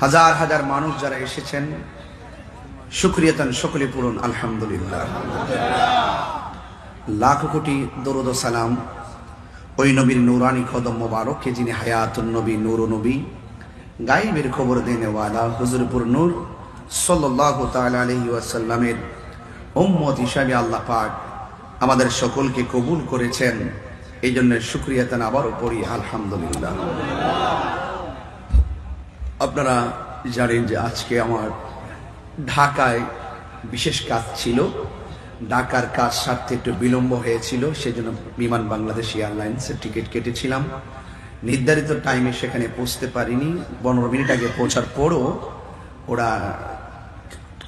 হাজার হাজার মানুষ যারা এসেছেন, শুকরিয়াতান সকলে পূরণ আলহামদুলিল্লাহ। লাখ কোটি দরুদ ও সালাম ওই নবীর নূরানি কদম মোবারক যিনি হায়াতুন নবী, নূর নবী, গায়েবের খবর দেনেওয়ালা হুজুরপুর নূর সাল্লাল্লাহু তাআলা আলাইহি ওয়াসাল্লামের উম্মত হিসাবে আল্লাহ পাক আমাদের সকলকে কবুল করেছেন। এই জন্য শুকরিয়াতান আবারও পড়ি আলহামদুলিল্লাহ। আপনারা জানেন যে আজকে আমার ঢাকায় বিশেষ কাজ ছিল। ঢাকার কাজ সারতে একটু বিলম্ব হয়েছিল, সেজন্য বিমান বাংলাদেশ এয়ারলাইন্সের টিকিট কেটেছিলাম। নির্ধারিত টাইমে সেখানে পৌঁছতে পারিনি। 15 মিনিট আগে পৌঁছার পরও ওরা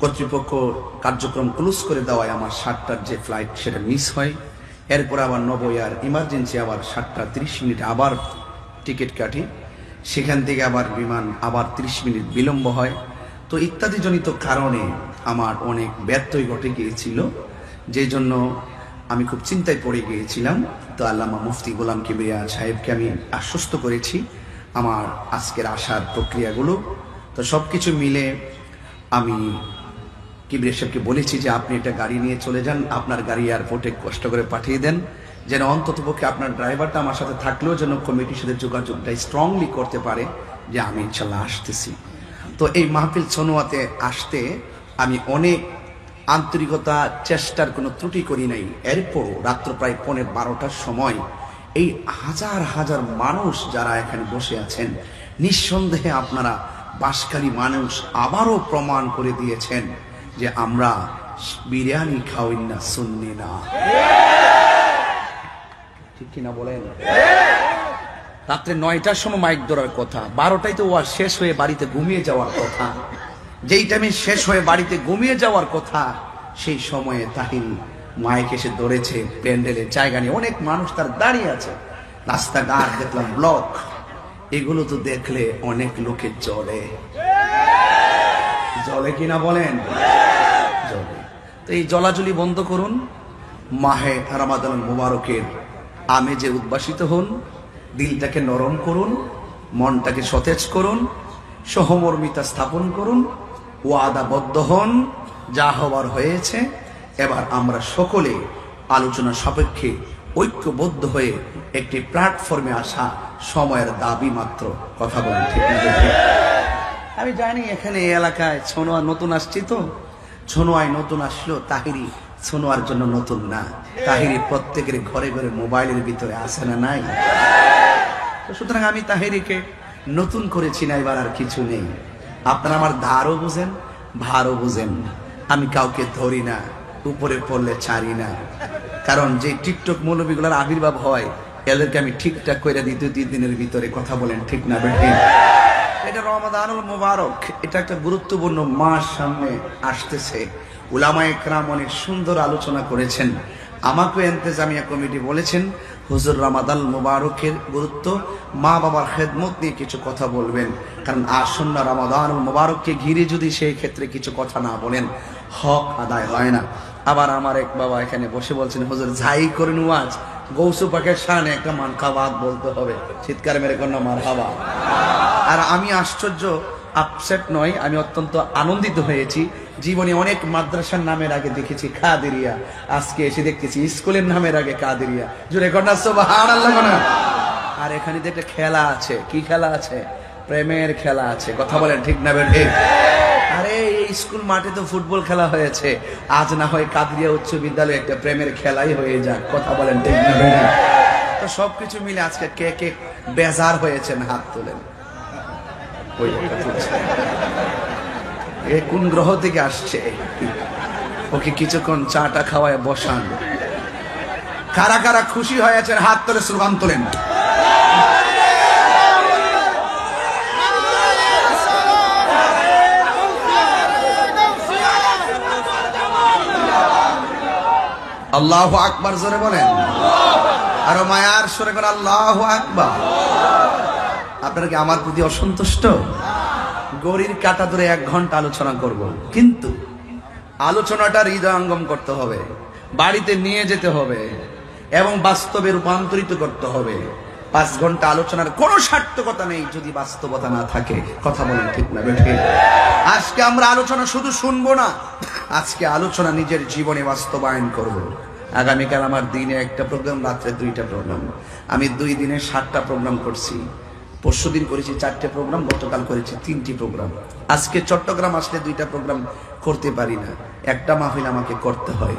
কর্তৃপক্ষ কার্যক্রম ক্লোজ করে দেওয়ায় আমার 7টার যে ফ্লাইট সেটা মিস হয়। এরপর আবার নবয়ার ইমার্জেন্সি আবার 7:30 আবার টিকিট কাটি, সেখান থেকে আবার বিমান আবার 30 মিনিট বিলম্ব হয়। তো ইত্যাদি জনিত কারণে আমার অনেক ব্যত্যয় ঘটে গিয়েছিল, যে জন্য আমি খুব চিন্তায় পড়ে গিয়েছিলাম। তো আল্লামা মুফতি গোলাম কিবরিয়া সাহেবকে আমি আশ্বস্ত করেছি আমার আজকের আসার প্রক্রিয়াগুলো। তো সব কিছু মিলে আমি কিবরিয়া সাহেবকে বলেছি যে আপনি একটা গাড়ি নিয়ে চলে যান, আপনার গাড়ি এয়ারপোর্টে কষ্ট করে পাঠিয়ে দেন, যেন অন্ততপক্ষে আপনার ড্রাইভারটা আমার সাথে থাকলেও যেন কমিটির সাথে যোগাযোগটা স্ট্রংলি করতে পারে যে আমি ইনশাল্লাহ আসতেছি। তো এই মাহফিল ছনোয়াতে আসতে আমি অনেক আন্তরিকতা চেষ্টার কোনো ত্রুটি করি নাই। এরপরও রাত্র প্রায় 12:15টার সময় এই হাজার হাজার মানুষ যারা এখানে বসে আছেন, নিঃসন্দেহে আপনারা বাসকারী মানুষ আবারও প্রমাণ করে দিয়েছেন যে আমরা বিরিয়ানি খাওয়াই না, সুন্নি না। ঠিক কিনা বলেন? রাত্রে 9টার সময় মাইক ধরার কথা, 12টায় তো ওয়াজ শেষ হয়ে বাড়িতে ঘুমিয়ে যাওয়ার কথা। যেই টাইমে শেষ হয়ে বাড়িতে ঘুমিয়ে যাওয়ার কথা, সেই সময়ে তাহিরি মাইক এসে ধরেছে, প্যান্ডেলের জায়গা নিয়ে অনেক মানুষ তার দাঁড়িয়ে আছে, রাস্তাঘাট দেখলাম ব্লক। এগুলো তো দেখলে অনেক লোকের জ্বলে কিনা বলেন? জ্বলে। তো এই জলাজলি বন্ধ করুন, মাহে রমাদান মুবারকের আমেজে উদ্ভাসিত হন, দিলটাকে নরম করুন, মনটাকে সতেজ করুন, সহমর্মিতা স্থাপন করুন, ওয়াদাবদ্ধ হন, যা হবার হয়েছে। এবার আমরা সকলে আলোচনা সাপেক্ষে ঐক্যবদ্ধ হয়ে একটি প্ল্যাটফর্মে আসা সময়ের দাবি মাত্র। কথা বলেন ঠিক না? আমি জানি এখানে এই এলাকায় ছনোয়া নতুন আসছি, তো ছনোয়ায় নতুন আসলো, তাহিরি ছনোয়ার জন্য নতুন না। তাহিরি প্রত্যেকের ঘরে ঘরে মোবাইলের ভিতরে আসে না নাই? সুতরাং আমি তাহিরিকে নতুন করেছি না, এবার আর কিছু নেই। আপনারা আমার ধারও বুঝেন, ভারও বুঝেন। আমি কাউকে ধরি না, উপরে পড়লে ছাড়ি না। কারণ যে টিকটক মৌলবীগুলোর আবির্ভাব হয়, এদেরকে আমি ঠিকঠাক করে 2-3 দিনের ভিতরে। কথা বলেন ঠিক না বেঠিক? এটা রমাদানুল মুবারক, এটা একটা গুরুত্বপূর্ণ মাস সামনে আসতেছে। উলামায়ে কেরাম অনেক সুন্দর আলোচনা করেছেন। আমাকে ইন্তেজামিয়া কমিটি বলেছেন হুজুর রমাদান মুবারকের গুরুত্ব, মা বাবার খেদমত নিয়ে কিছু কথা বলবেন। কারণ আসন্ন রমাদানুল মুবারককে ঘিরে যদি সেই ক্ষেত্রে কিছু কথা না বলেন, হক আদায় হয় না। আবার আমার এক বাবা এখানে বসে বলছেন, হুজুর যাই করেন ওয়াজ, গৌসু পাকের শানে একটা মানকাবাত বলতে হবে। চিৎকার মেরে কন্যা মারহাবা। আর আমি আশ্চর্য, আপসেট নয়, আমি অত্যন্ত আনন্দিত হয়েছি। জীবনে অনেক মাদ্রাসার নামের আগে দেখেছি কাদেরিয়া, আজকে এসে দেখতেছি স্কুলের নামের আগে কাদেরিয়া। জোরে কন্যা সুবহানাল্লাহ। আর এখানে যে একটা খেলা আছে, কি খেলা আছে? প্রেমের খেলা আছে। কথা বলেন ঠিক না বেঠে? আরে এই স্কুল মাঠে তো ফুটবল খেলা হয়েছে, আজ না হয় কাদেরিয়া উচ্চ বিদ্যালয়ে একটা প্রেমের খেলাই হয়ে যাক। কথা বলেন ঠিক না বেঠে? তো সবকিছু মিলে আজকে কে কে বেজার হয়েছেন হাত তোলেন। কোন গ্রহ থেকে আসছে? ওকে কিছুক্ষণ চাটা খাওয়ায় বসান। কারা কারা খুশি হয়েছেন হাত তোলে, স্লোগান তোলেন। আল্লাহু আকবার জোরে বলেন, আরো মায়ার সরে করে আল্লাহু আকবার। আপনারা কি আমার প্রতি অসন্তুষ্ট? গড়ির কাটা ধরে 1 ঘন্টা আলোচনা করব, কিন্তু আলোচনাটা হৃদয়ঙ্গম করতে হবে, বাড়িতে নিয়ে যেতে হবে এবং বাস্তবে রূপান্তরিত করতে হবে। 5 ঘন্টা আলোচনার কোনো সার্থকতা নেই যদি বাস্তবতা না থাকে। কথা বলেন ঠিক না বেঠে? আজকে আমরা আলোচনা শুধু শুনবো না, আজকে আলোচনা নিজের জীবনে বাস্তবায়ন করব। আগামীকাল আমার দিনে একটা প্রোগ্রাম, রাত্রে 2টা প্রোগ্রাম। আমি 2 দিনে 7টা প্রোগ্রাম করছি। পরশুদিন করেছি 4টে প্রোগ্রাম, গতকাল করেছি 3টি প্রোগ্রাম। আজকে চট্টগ্রাম আসলে 2টা প্রোগ্রাম করতে পারি না, একটা মাহফিল আমাকে করতে হয়।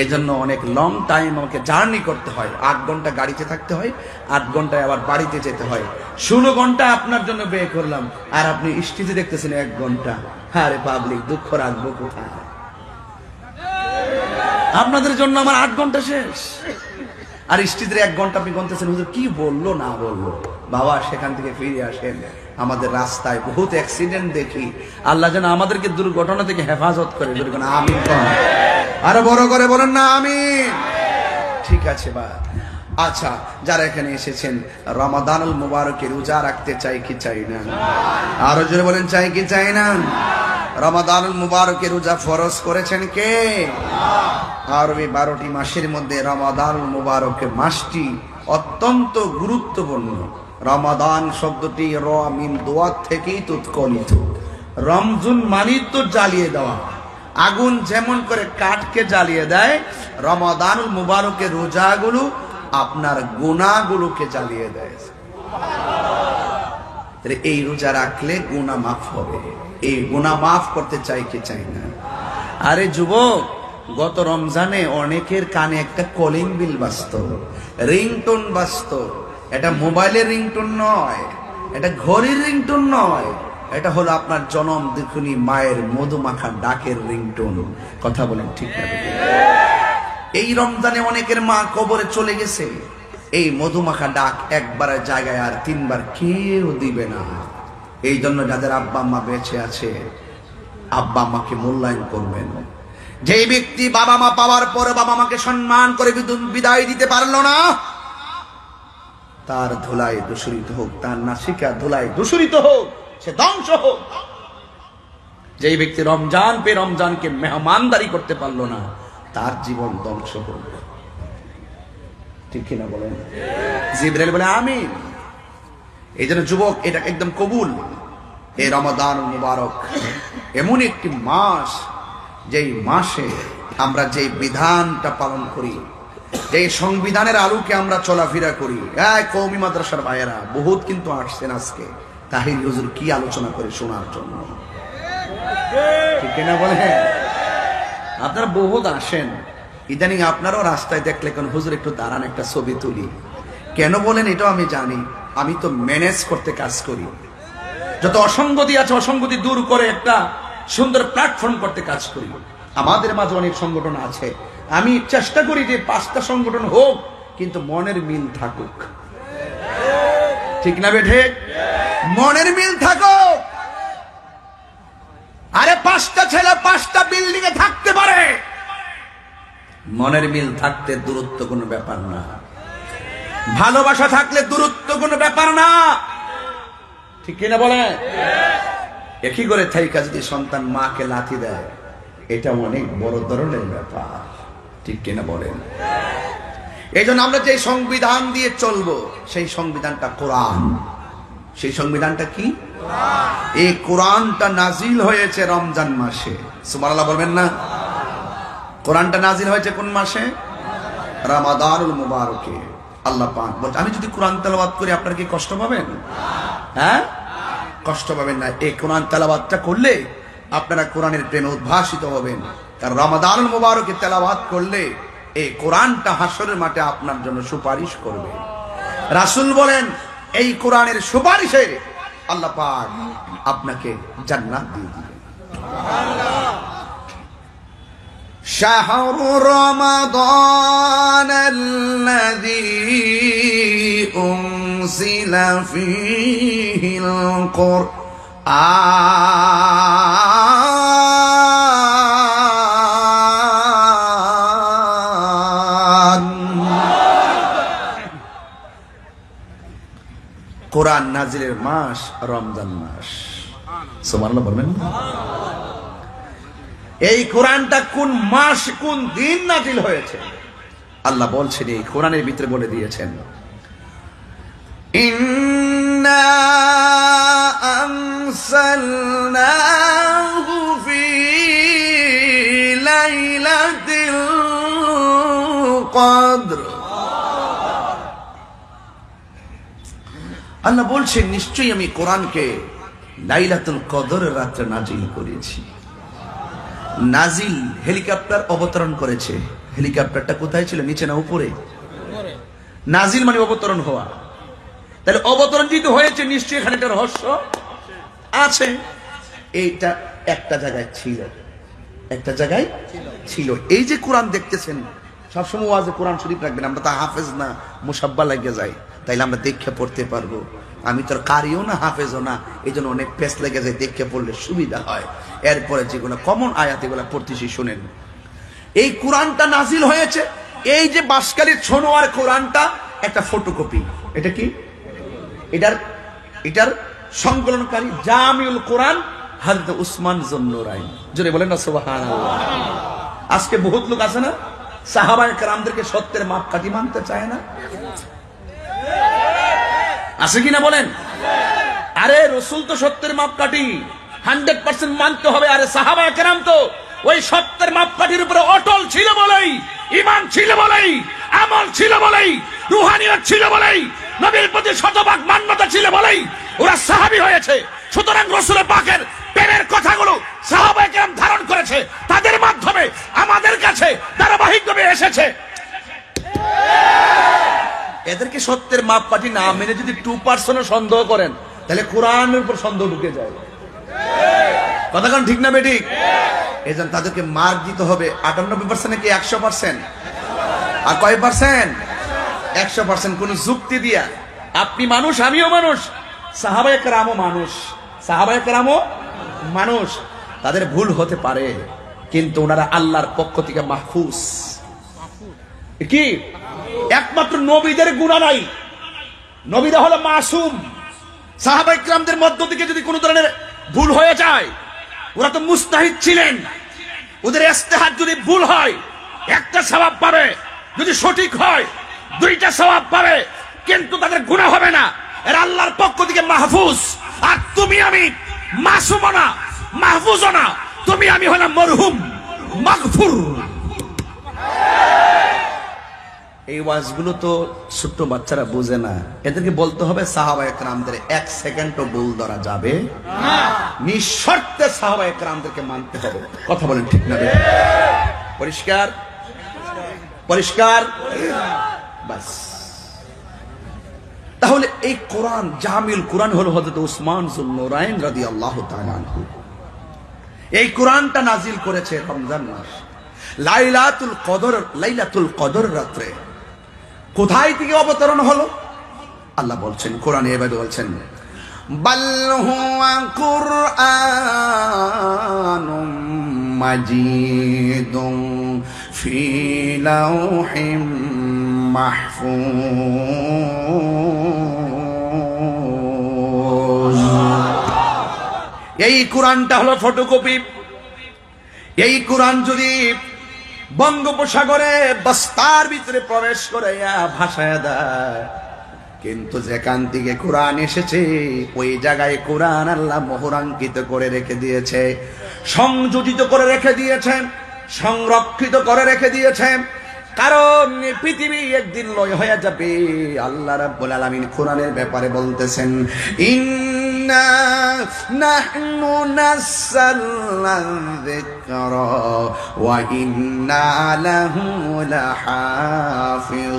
এই জন্য অনেক লং টাইম আমাকে জার্নি করতে হয়। 8 ঘন্টা গাড়িতে থাকতে হয়, 8 ঘন্টায় আবার বাড়িতে যেতে হয়। 16 ঘন্টা আপনার জন্য ব্যয় করলাম, আর আপনি স্টেজে দেখতেছেন 1 ঘন্টা। আরে পাবলিক, দুঃখ রাখবো কোথায়? আপনাদের জন্য আমার 8 ঘন্টা শেষ, আর স্টেজের 1 ঘন্টা আপনি গুনতেছেন হুজুর কি বললো না বললো। বাবা, সেখান থেকে ফিরে আসেন। আমাদের রাস্তায় বহুত অ্যাক্সিডেন্ট দেখি। আল্লাহ যেন আমাদেরকে দুর্ঘটনা থেকে হেফাজত করে। আমিন। আরো বড় করে বলেন না আমিন। ঠিক আছে বা আচ্ছা, যারা এখানে এসেছেন রমাদানুল মুবারকে রোজা রাখতে চাই কি চাই না? আরো জোরে বলেন, চাই কি চাই না? রমাদানুল মুবারকে রোজা ফরজ করেছেন কে? আরবি 12টি মাসের মধ্যে রমাদানুল মুবারক মাসটি অত্যন্ত গুরুত্বপূর্ণ। রমাদান শব্দটি র মিম দোয়া থেকেই উৎকলিত। রমজুন মানে তো জ্বালিয়ে দেওয়া। আগুন যেমন করে কাঠকে জ্বালিয়ে দেয়, রমাদানুল মুবারকের রোজাগুলো আপনার গুনাহগুলোকে জ্বালিয়ে দেয়। এই রোজা রাখলে গুনাহ মাফ হবে। এই গুনাহ মাফ করতে চাই কি চাই না? আরে যুবক, গত রমজানে অনেকের কানে একটা কলিং বিল বাজত, রিংটোন বাজত। এটা মোবাইলের রিংটোন নয়, এটা ঘড়ির রিংটোন নয়, এটা হলো আপনার জনম দুখুনি মায়ের মধুমাখা ডাকের রিংটোন। কথা বলেন ঠিক না? এই রমজানে অনেকের মা কবরে চলে গেছে। এই মধুমাখা ডাক একবারের জায়গায় আর 3বার কেউ দিবে না। এই জন্য যাদের আব্বা আম্মা বেঁচে আছে, আব্বা আম্মাকে মূল্যায়ন করবেন। যে ব্যক্তি বাবা মা পাওয়ার পরে বাবা মাকে সম্মান করে বিদায় দিতে পারলো না, তার ধুলায় দূষিত হোক, তার নাসিকা ধুলায় দূষিত হোক, সে ধ্বংস হোক। যে ব্যক্তি রমজান পে রমজানকে মেহমানদারি করতে পারলো না, তার জীবন ধ্বংস হোক। ঠিক কিনা বলেন? জিবরাইল বলে আমিন। এই জন্য যুবক, এটা একদম কবুল। এই রমাদান মুবারক এমন একটি মাস, যেই মাসে আমরা যে বিধানটা পালন করি, যে সংবিধানের আলোকে আমরা চলাফেরা করি। কওমি মাদ্রাসার ভাইয়েরা বহুত কিন্তু আসছেন আজকে তাহির হুজুর কি আলোচনা করে শোনার জন্য। ঠিক না বলেন? আপনারা বহুত আসেন। ইদানিং আপনারাও রাস্তায় দেখলে কোন হুজুর একটু দাঁড়ান, একটা ছবি তুলি। কেন বলেন? এটাও আমি জানি। আমি তো ম্যানেজ করতে কাজ করি। যত অসঙ্গতি আছে, অসঙ্গতি দূর করে একটা সুন্দর প্ল্যাটফর্ম করতে কাজ করি। আমাদের মাঝে অনেক সংগঠন আছে, আমি চেষ্টা করি যে 5টা সংগঠন হোক, কিন্তু মনের মিল থাকুক। ঠিক না বেঠে? মনের মিল থাকুক। আরে 5টা ছেলে 5টা বিল্ডিং এ থাকতে পারে, মনের মিল থাকতে দূরত্ব কোনো ব্যাপার না। ভালোবাসা থাকলে দূরত্ব কোনো ব্যাপার না। ঠিক কিনা বলে? একই করে থাইকা যদি সন্তান মাকে লাথি দেয়, এটা অনেক বড় ধরনের ব্যাপার। ঠিক কিনা বলেন? এই জন্য আমরা যে সংবিধান দিয়ে চলবো, সেই সংবিধানটা কোরআন। সেই সংবিধানটা কি? এই কোরআনটা নাজিল হয়েছে রমজান মাসে। সুবহানাল্লাহ বলবেন না? কোরআনটা নাজিল হয়েছে কোন মাসে? রমাদানুল মুবারকে। আল্লাহ পাক বলছে, আমি যদি কোরআন তেলাওয়াত করি আপনারা কি কষ্ট পাবেন? হ্যাঁ, কষ্ট পাবেন না। এই কোরআন তেলাওয়াতটা করলে আপনারা কোরআনের প্রেমে উদ্ভাসিত হবেন। কারণ রমাদানুল মুবারকে তেলাওয়াত করলে এই কোরআনটা হাসরের মাঠে আপনার জন্য সুপারিশ করবে। রাসূল বলেন, এই কোরআনের সুপারিশে আল্লাহ পাক আপনাকে জান্নাত দিয়ে দিবেন। সুবহানাল্লাহ। শাহরু রমাদান আল্লাযী উনজিলা ফীহিল কুরআন। কোরআন নাজিলের মাস রমজান মাস। সুবহানাল্লাহ বলবেন? এই কোরআনটা কোন মাস কোন দিন নাজিল হয়েছে আল্লাহ বলছেন, এই কোরআনের ভিতরে বলে দিয়েছেন। ইন্না আরসালনাহু ফি লাইলাতিল কদর। আল্লাহ বলছেন নিশ্চয়ই আমি কোরআনকে লাইলাতুল কদরের রাত্রে নাজিল করেছি। নাজিল হেলিকপ্টার অবতরণ করেছে। হেলিকপ্টারটা কোথায় ছিল, নিচে না উপরে? নাজিল মানে অবতরণ হওয়া। তাহলে অবতরণ যেহেতু হয়েছে নিশ্চয়ই এখানে একটা রহস্য আছে। এইটা একটা জায়গায় ছিল, একটা জায়গায় ছিল। এই যে কোরআন দেখতেছেন, সবসময় ওয়াজে কোরআন শরীফ রাখবেন। আমরা তো হাফেজ না, মুসাব্বা লাগিয়ে যায়, তাইলে আমরা দেখে পড়তে পারবো। আমি তোর কারিও না, হাফেজও না, এই জন্য অনেক পেস লেগে যায়, দেখে পড়লে সুবিধা হয়। এরপরে যেগুলো কমন আয়াত এগুলো পড়তেছি শুনেন। এই কোরআনটা নাজিল হয়েছে, এই যে বাঁশখালীর ছোনোয়ার কোরআনটা একটা ফটোকপি। এটা কি? এটার সংকলনকারী জামিউল কোরআন হযরত উসমান যুন্নুরাইন। জোরে বলেন না সুবহানাল্লাহ। আজকে বহুত লোক আছে না, সাহাবায়ে কেরামদেরকে সত্যের মাপকাঠি মানতে চায় না, আছে কিনা বলেন? আরে রাসূল তো সত্যের মাপকাঠি, 100% মানতে হবে। আরে সাহাবায়ে কেরাম তো ওই সত্যের মাপকাঠির উপরে অটল ছিল বলেই, ঈমান ছিল বলেই, আমল ছিল বলেই, রূহানিয়ত ছিল বলেই, নবীর প্রতি শতভাগ মান্যতা ছিল বলেই ওরা সাহাবী হয়েছে। সুতরাং রাসূলের পাকের প্রেমের কথাগুলো সাহাবায়ে কেরাম ধারণ করেছে, তাদের মাধ্যমে আমাদের কাছে ধারাবাহিকভাবে এসেছে। এদেরকে সত্যের মাপকাঠি না মেনে যদি 2% সন্দেহ করেন, তাহলে কোরআনের উপর সন্দেহ ঢুকে যায়। কথা কোন ঠিক না বেঠিক? এজন্য তাদেরকে মার্ক দিতে হবে 98% নাকি 100%? আর কয় পার্সেন্ট? 100%। কোন যুক্তি দিয়া। আপনি মানুষ, আমিও মানুষ, সাহাবায়ে কেরামও মানুষ, সাহাবায়ে কেরামও মানুষ। তাদের ভুল হতে পারে, কিন্তু ওনারা আল্লাহর পক্ষ থেকে মাহফুজ। কি? একমাত্র নবীদের গুনাহ নাই, নবীরা হলো মাসুম। সাহাবায়ে কেরামদের মধ্য থেকে যদি কোনো ধরনের ভুল হয়ে যায়, ওরা তো মুস্তাহিদ ছিলেন, ওদের ইজতিহাদ যদি ভুল হয় একটা সওয়াব পাবে, যদি সঠিক হয় 2টা সওয়াব পাবে, কিন্তু তাদের গুনাহ হবে না। এরা আল্লাহর পক্ষ থেকে মাহফুজ। আর তুমি আমি মাসুম না, মাহফুজ না, তুমি আমি হলাম মরহুম, মাগফুর। এই ওয়াজগুলো তো ছোট্ট বাচ্চারা বোঝে না, এদেরকে বলতে হবে সাহাবায়ে কেরামদের 1 সেকেন্ডও ভুল ধরা যাবে না, নিঃশর্তে সাহাবায়ে কেরামদেরকে মানতে হবে। কথা বলেন ঠিক না? পরিষ্কার পরিষ্কার বাস। তাহলে এই কোরআন, জামিউল কোরআন হলো হযরত উসমান যুন্নুরাইন রাদিয়াল্লাহু তাআলা আনহু। এই কোরআনটা নাজিল করেছে রমজান মাস, লাইলাতুল কদর রাত্রে। কোথায় থেকে অবতরণ হলো? আল্লাহ বলছেন কোরআনে, এভাবে বলছেন, বাল হুয়া কুরআনুম মাজিদুম ফি লাওহিম মাহফুজ। এই কোরআনটা হলো ফটোকপি। এই কোরআন যদি বঙ্গোপসাগরে বস্তার ভিতরে প্রবেশ করে ভাসায় দেয়, কিন্তু যেখান থেকে কোরআন এসেছে ওই জায়গায় কোরআন আল্লাহ মোহরাঙ্কিত করে রেখে দিয়েছে, সংযোজিত করে রেখে দিয়েছে, সংরক্ষিত করে রেখে দিয়েছে। কারণ পৃথিবী একদিন লয় হয়ে যাবে। আল্লাহ রাব্বুল আলামিন কোরআনের ব্যাপারে বলতেছেন, ইন্না নাহনু নাযালনা যিকরা ওয়া ইন্না লাহু লাহাফিজুন।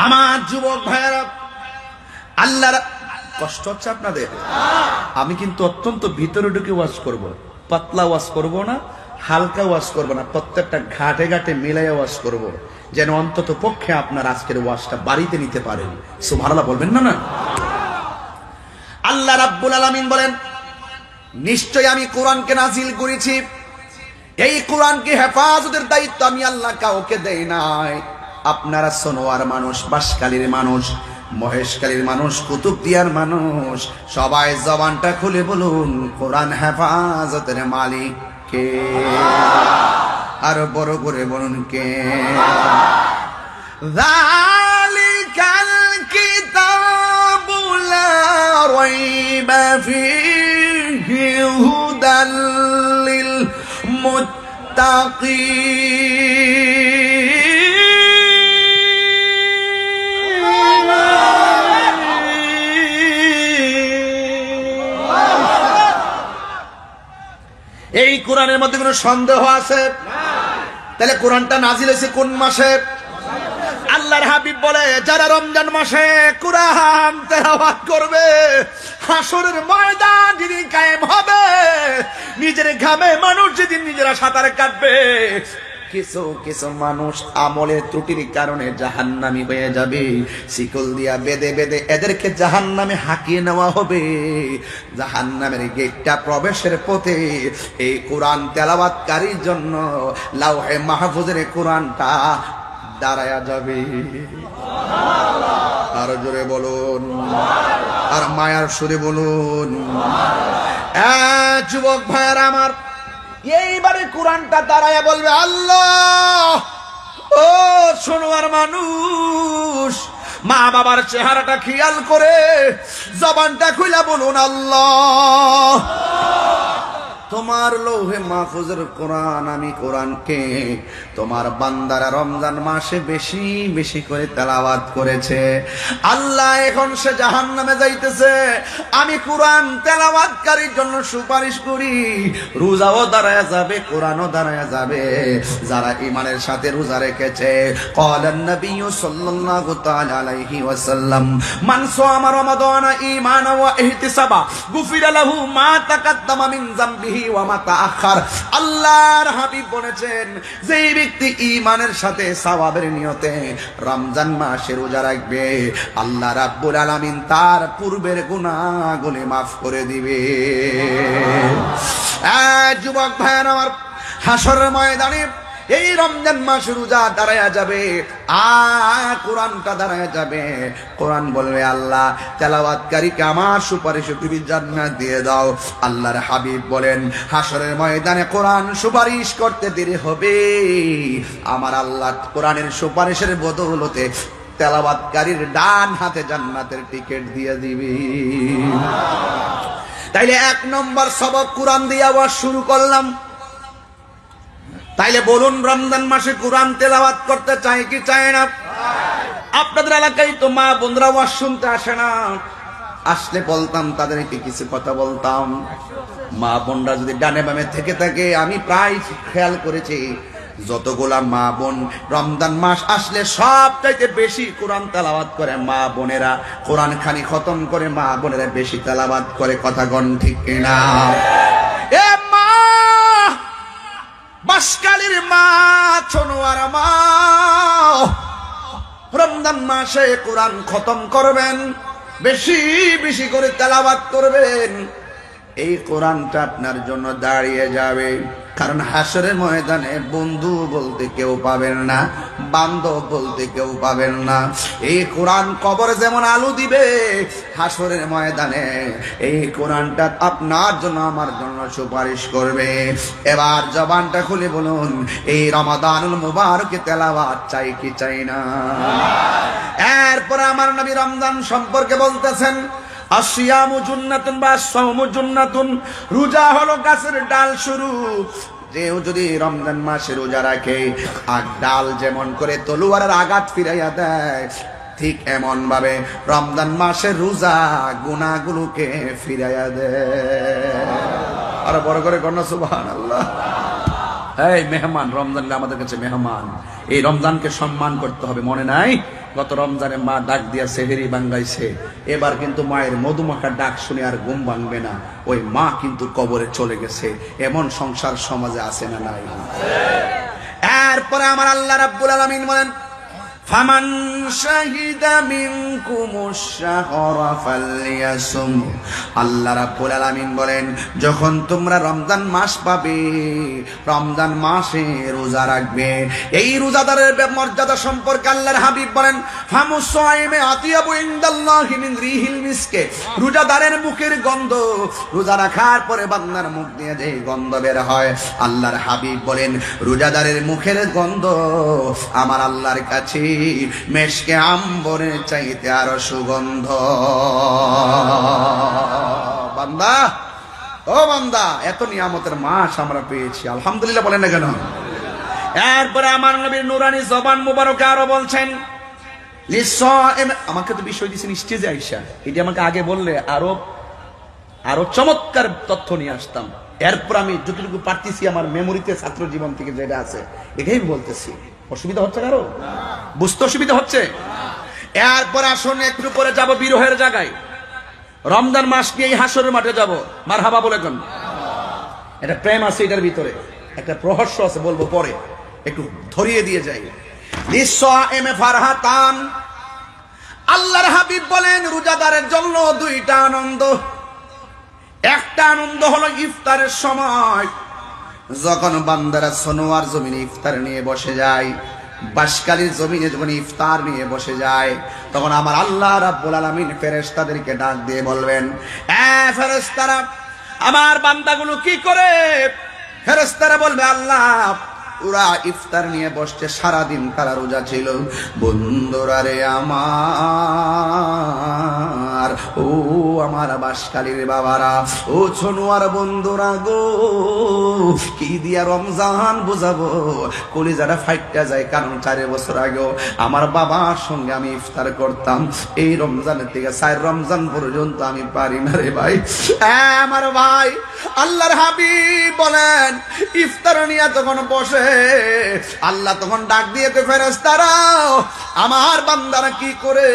আমার যুবক ভাইরা, আল্লাহ, কষ্ট হচ্ছে আপনাদের? আমি কিন্তু অত্যন্ত ভিতরে ঢুকে ওয়াজ করব, পাতলা ওয়াজ করব না, হালকা ওয়াজ করব না, প্রত্যেকটা ঘাটে ঘাটে মিলাই ওয়াজ করব, যেন অন্তত পক্ষে আপনার আজকের ওয়াজটা বাড়িতে নিতে পারেন। সুবহানাল্লাহ বলবেন না? না, আল্লাহ রাব্বুল আলামিন বলেন, নিশ্চয় আমি কোরআনকে নাজিল করেছি। এই কোরআনকে হেফাজতের দায়িত্ব আমি আল্লাহ কাউকে দেই নাই। আপনারা সোনোয়ার মানুষ, বাঁশখালীর মানুষ, মহেশখালীর মানুষ, কুতুবদিয়ার মানুষ, সবাই জবানটা খুলে বলুন, কোরআন হেফাজতের মালিক কে? আরো বড় করে বলুন কে? যালিকাল কিতাবু লা রাইবা ফীহি হুদাল লিল মুত্তাকিন। এই কোরআনের মধ্যে কোনো সন্দেহ আছে? তাহলে কোরআনটা নাজিল হয়েছে কোন মাসে? আল্লাহর হাবিব বলে যারা রমজান মাসে কোরআন তেলাওয়াত করবে, হাসরের ময়দান যেদিন কায়েম হবে, নিজের ঘামে মানুষ যেদিন নিজেরা সাঁতার কাটবে, কিছু কিছু মানুষ আমলের ত্রুটির কারণে জাহান্নামী হয়ে যাবে। শিকল দিয়া বেঁধে বেঁধে এদেরকে জাহান্নামে হাঁকিয়ে নেওয়া হবে। জাহান্নামের গেটটা প্রবেশের পথে এই কোরআন তেলাওয়াতকারীর জন্য লাউহে মাহফুজের কোরআনটা দাঁড়ায়া যাবে। আরো জোরে বলুন, আর মায়ার সুরে বলুন। যুবক ভাইয়ার আমার, এইবারে কোরআনটা দাঁড়ায়া বলবে আল্লাহ। ও শোনোয়ার মানুষ, মা বাবার চেহারাটা খেয়াল করে জবানটা খুলে বলুন আল্লাহ। তোমার লৌহে মাহফুজের কোরআন, আমি কোরআনকে তোমার বান্দারা রমজান মাসে বেশি বেশি করে তেলাওয়াত করেছে। আল্লাহ এখন সে জাহান্নামে যাইতেছে, আমি কোরআন তেলাওয়াতকারীর জন্য সুপারিশ করি। রোজাও দাঁড়ায় যাবে, কোরআনও দাঁড়ায় যাবে যারা ঈমানের সাথে রোজা রেখেছে। ক্বালান নবিয়্যু সাল্লাল্লাহু তাআলা আলাইহি ওয়াসাল্লাম, মান সামা রমাদানা ঈমানান ওয়া ইহতিসাবা গুফিরা লাহু মা তাকাদ্দামা মিন যামবিহি ওয়া মা তাআখার। আল্লাহর হাবিব বলেছেন, যেই ব্যক্তি ঈমানের সাথে সওয়াবের নিয়তে রমজান মাসে রোজা রাখবে, আল্লাহ রাব্বুল আলামিন তার পূর্বের গুনাহগুলো মাফ করে দিবে। যুবক ভাইরা আমার, হাসরের ময়দানে এই রমজান মাস রোজা দাঁড়ায়া যাবে, আর কোরআনটা দাঁড়ায়া যাবে। কোরআন বলবে আল্লাহ তেলাওয়াতকারীকে আমার সুপারিশে তুমি জান্নাত দিয়ে দাও। আল্লাহর হাবিব বলেন, হাসরের ময়দানে কোরআন সুপারিশ করতে দেরি হবে, আমার আল্লাহ কোরআনের সুপারিশের বদৌলতে তেলাওয়াতকারীর ডান হাতে জান্নাতের টিকিট দিয়ে দিবে। তাইলে 1 নম্বর সবক কোরআন দিয়ে আবার শুরু করলাম। তাইলে বলুন, রমজান মাসে কোরআন তেলাওয়াত করতে চাই কি চায় না? আপনাদের এলাকায় তো মা বোনরা ওয়াজ শুনতে আসে না, আসলে বলতাম তাদেরকে কিছু কথা বলতাম। মা বোনরা যদি ডানে বামে থেকে থাকে, আমি প্রায় খেয়াল করেছি যতগুলা মা বোন রমজান মাস আসলে সবচাইতে বেশি কোরআন তেলাওয়াত করে মা বোনেরা। কোরআন খানি খতম করে মা বোনেরা বেশি তেলাওয়াত করে। কথা গণ ঠিক কিনা? এ মা, বাসকালীর মা, ছোনোয়ার মা, রমজান মাসে কোরআন খতম করবেন, বেশি বেশি করে তেলাওয়াত করবেন। এই কোরআনটা আপনার জন্য দাঁড়িয়ে যাবে, কারণ হাসরের ময়দানে বন্ধু বলতে কেউ পাবেন না, বান্ধব বলতে কেউ পাবেন না। এই কোরআন কবরে যেমন আলো দিবে, হাসরের ময়দানে এই কোরআনটা আপনার জন্য আমার জন্য সুপারিশ করবে। এবার জবানটা খুলে বলুন, এই রমাদানুল মুবারকে তেলাওয়াত চাই কি চাই না? এরপরে আমার নবী রমজান সম্পর্কে বলতেছেন, আসিয়ামু জুন্নাতুন বা সাওমু জুন্নাতুন, রোজা হলো গাছের ডাল স্বরূপ। কেউ যদি রমজান মাসে রোজা রাখে, আর ডাল যেমন করে তলোয়ারের আঘাত ফিরাইয়া দেয়, ঠিক এমন ভাবে রমজান মাসে রোজা গুনাহগুলোকে ফিরাইয়া দেয়। আর বড় করে কন্যা সুবহানাল্লাহ। এই মেহমান, রমজান আমাদের কাছে মেহমান, এই রমজানকে সম্মান করতে হবে। মনে নাই গত রমজানে মা ডাক দিয়া সেহেরি বাঙ্গাইছে, এবার কিন্তু মায়ের মধুমাখা ডাক শুনে আর ঘুম ভাঙবে না, ওই মা কিন্তু কবরে চলে গেছে। এমন সংসার সমাজে আছে না নাই? এরপরে আমার আল্লাহ রাব্বুল আলামিন বলেন, ফামান শাহিদা মিনকুমুশ শাহরা ফালইয়াসুম। আল্লাহ রাব্বুল আলামিন বলেন, যখন তোমরা রমজান মাস পাবে, রমজান মাসে রোজা রাখবে। এই রোজাদারের মর্যাদা সম্পর্কে আল্লাহর হাবিব বলেন, ফামুস সাইমে আতিয়াবু ইনদাল্লাহি মিন রিহিল মিসকে। রোজাদারের মুখের গন্ধ, রোজা রাখার পরে বান্দার মুখ দিয়ে যে গন্ধ বের হয়, আল্লাহর হাবিব বলেন রোজাদারের মুখের গন্ধ আমার আল্লাহর কাছে মেশকে আম্বরের চাইতে আরো সুগন্ধ। বান্দা, ও বান্দা, এত নিয়ামতের মাস আমরা পেয়েছি, আলহামদুলিল্লাহ বলেন না কেন? এরপরে আমার নবীর নুরানি জবান মুবারকে আরো বলছেন, আমাকে তো বিষয় দিয়েছেন স্টেজে আইসা, এটি আমাকে আগে বললে আরো চমৎকার তথ্য নিয়ে আসতাম। এরপর আমি যতটুকু পারতেছি আমার মেমোরিতে ছাত্র জীবন থেকে যেটা আছে এটাই বলতেছি। অসুবিধা হচ্ছে কারো? বুঝতে অসুবিধা হচ্ছে? এরপর আসুন একটু পরে যাব বিরহের জায়গায়। রমজান মাস নিয়ে এই হাসরের মাঠে যাব, মারহাবা বলে কোন? এটা প্রেম আছে এটার ভিতরে, একটা রহস্য আছে, বলবো পরে, একটু ধরিয়ে দিয়ে যাই। লিসসাইমি ফারহাতান, আল্লাহর হাবিব বলেন রোজাদারের জন্য দুইটা আনন্দ। একটা আনন্দ হলো ইফতারের সময়, যখন বান্দারা সোনোয়ার জমিনে ইফতার নিয়ে বসে যায়, বাসকালীর জমিনে যখন ইফতার নিয়ে বসে যায়, তখন আমার আল্লাহ রাব্বুল আলামিন ফেরেশতাদেরকে ডাক দিয়ে বলবেন, এ ফেরেশতারা, আমার বান্দাগুলো কি করে? ফেরেশতারা বলবে, আল্লাহ ওরা ইফতার নিয়ে বসছে, সারাদিন তারা রোজা ছিল। বন্ধুরা রে আমার, ও আমার বাসকালীর বাবারা, ও ছোনুয়ার বন্ধুরা গো, কি দিয়া রমজান বোঝাবো, কলিজাটা ফাইটটা যায়। কারণ 4 বছর আগেও আমার বাবার সঙ্গে আমি ইফতার করতাম, এই রমজানের থেকে 4 রমজান পর্যন্ত আমি পারি না রে ভাই। আমার ভাই, আল্লাহর হাবিব বলেন ইফতার নিয়ে তখন বসে, আল্লাহ তখন ডাক দিয়ে ফেরেশতারা, আমার বান্দারা কি করে?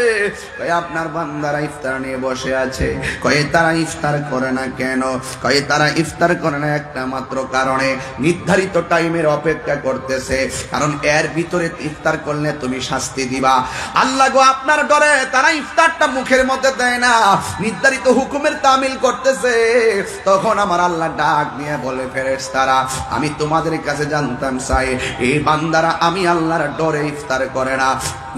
কয় আপনার বান্দারা ইফতার নিয়ে বসে আছে। কয় তারা ইফতার করে না কেন? কয় তারা ইফতার করে না একটা মাত্র কারণে, নির্ধারিত টাইমের অপেক্ষা করতেছে, কারণ এর ভিতরে ইফতার করলে তুমি শাস্তি দিবা। আল্লাহ গো, আপনার ডরে তারা ইফতারটা মুখের মধ্যে দেয় না, নির্ধারিত হুকুমের তামিল করতেছে। তখন আমার আল্লাহ ডাক নিয়ে বলে, ফেরেশতারা, আমি তোমাদের কাছে জানতাম চাই, এই বান্দারা আমি আল্লাহর ডরে ইফতার করে না,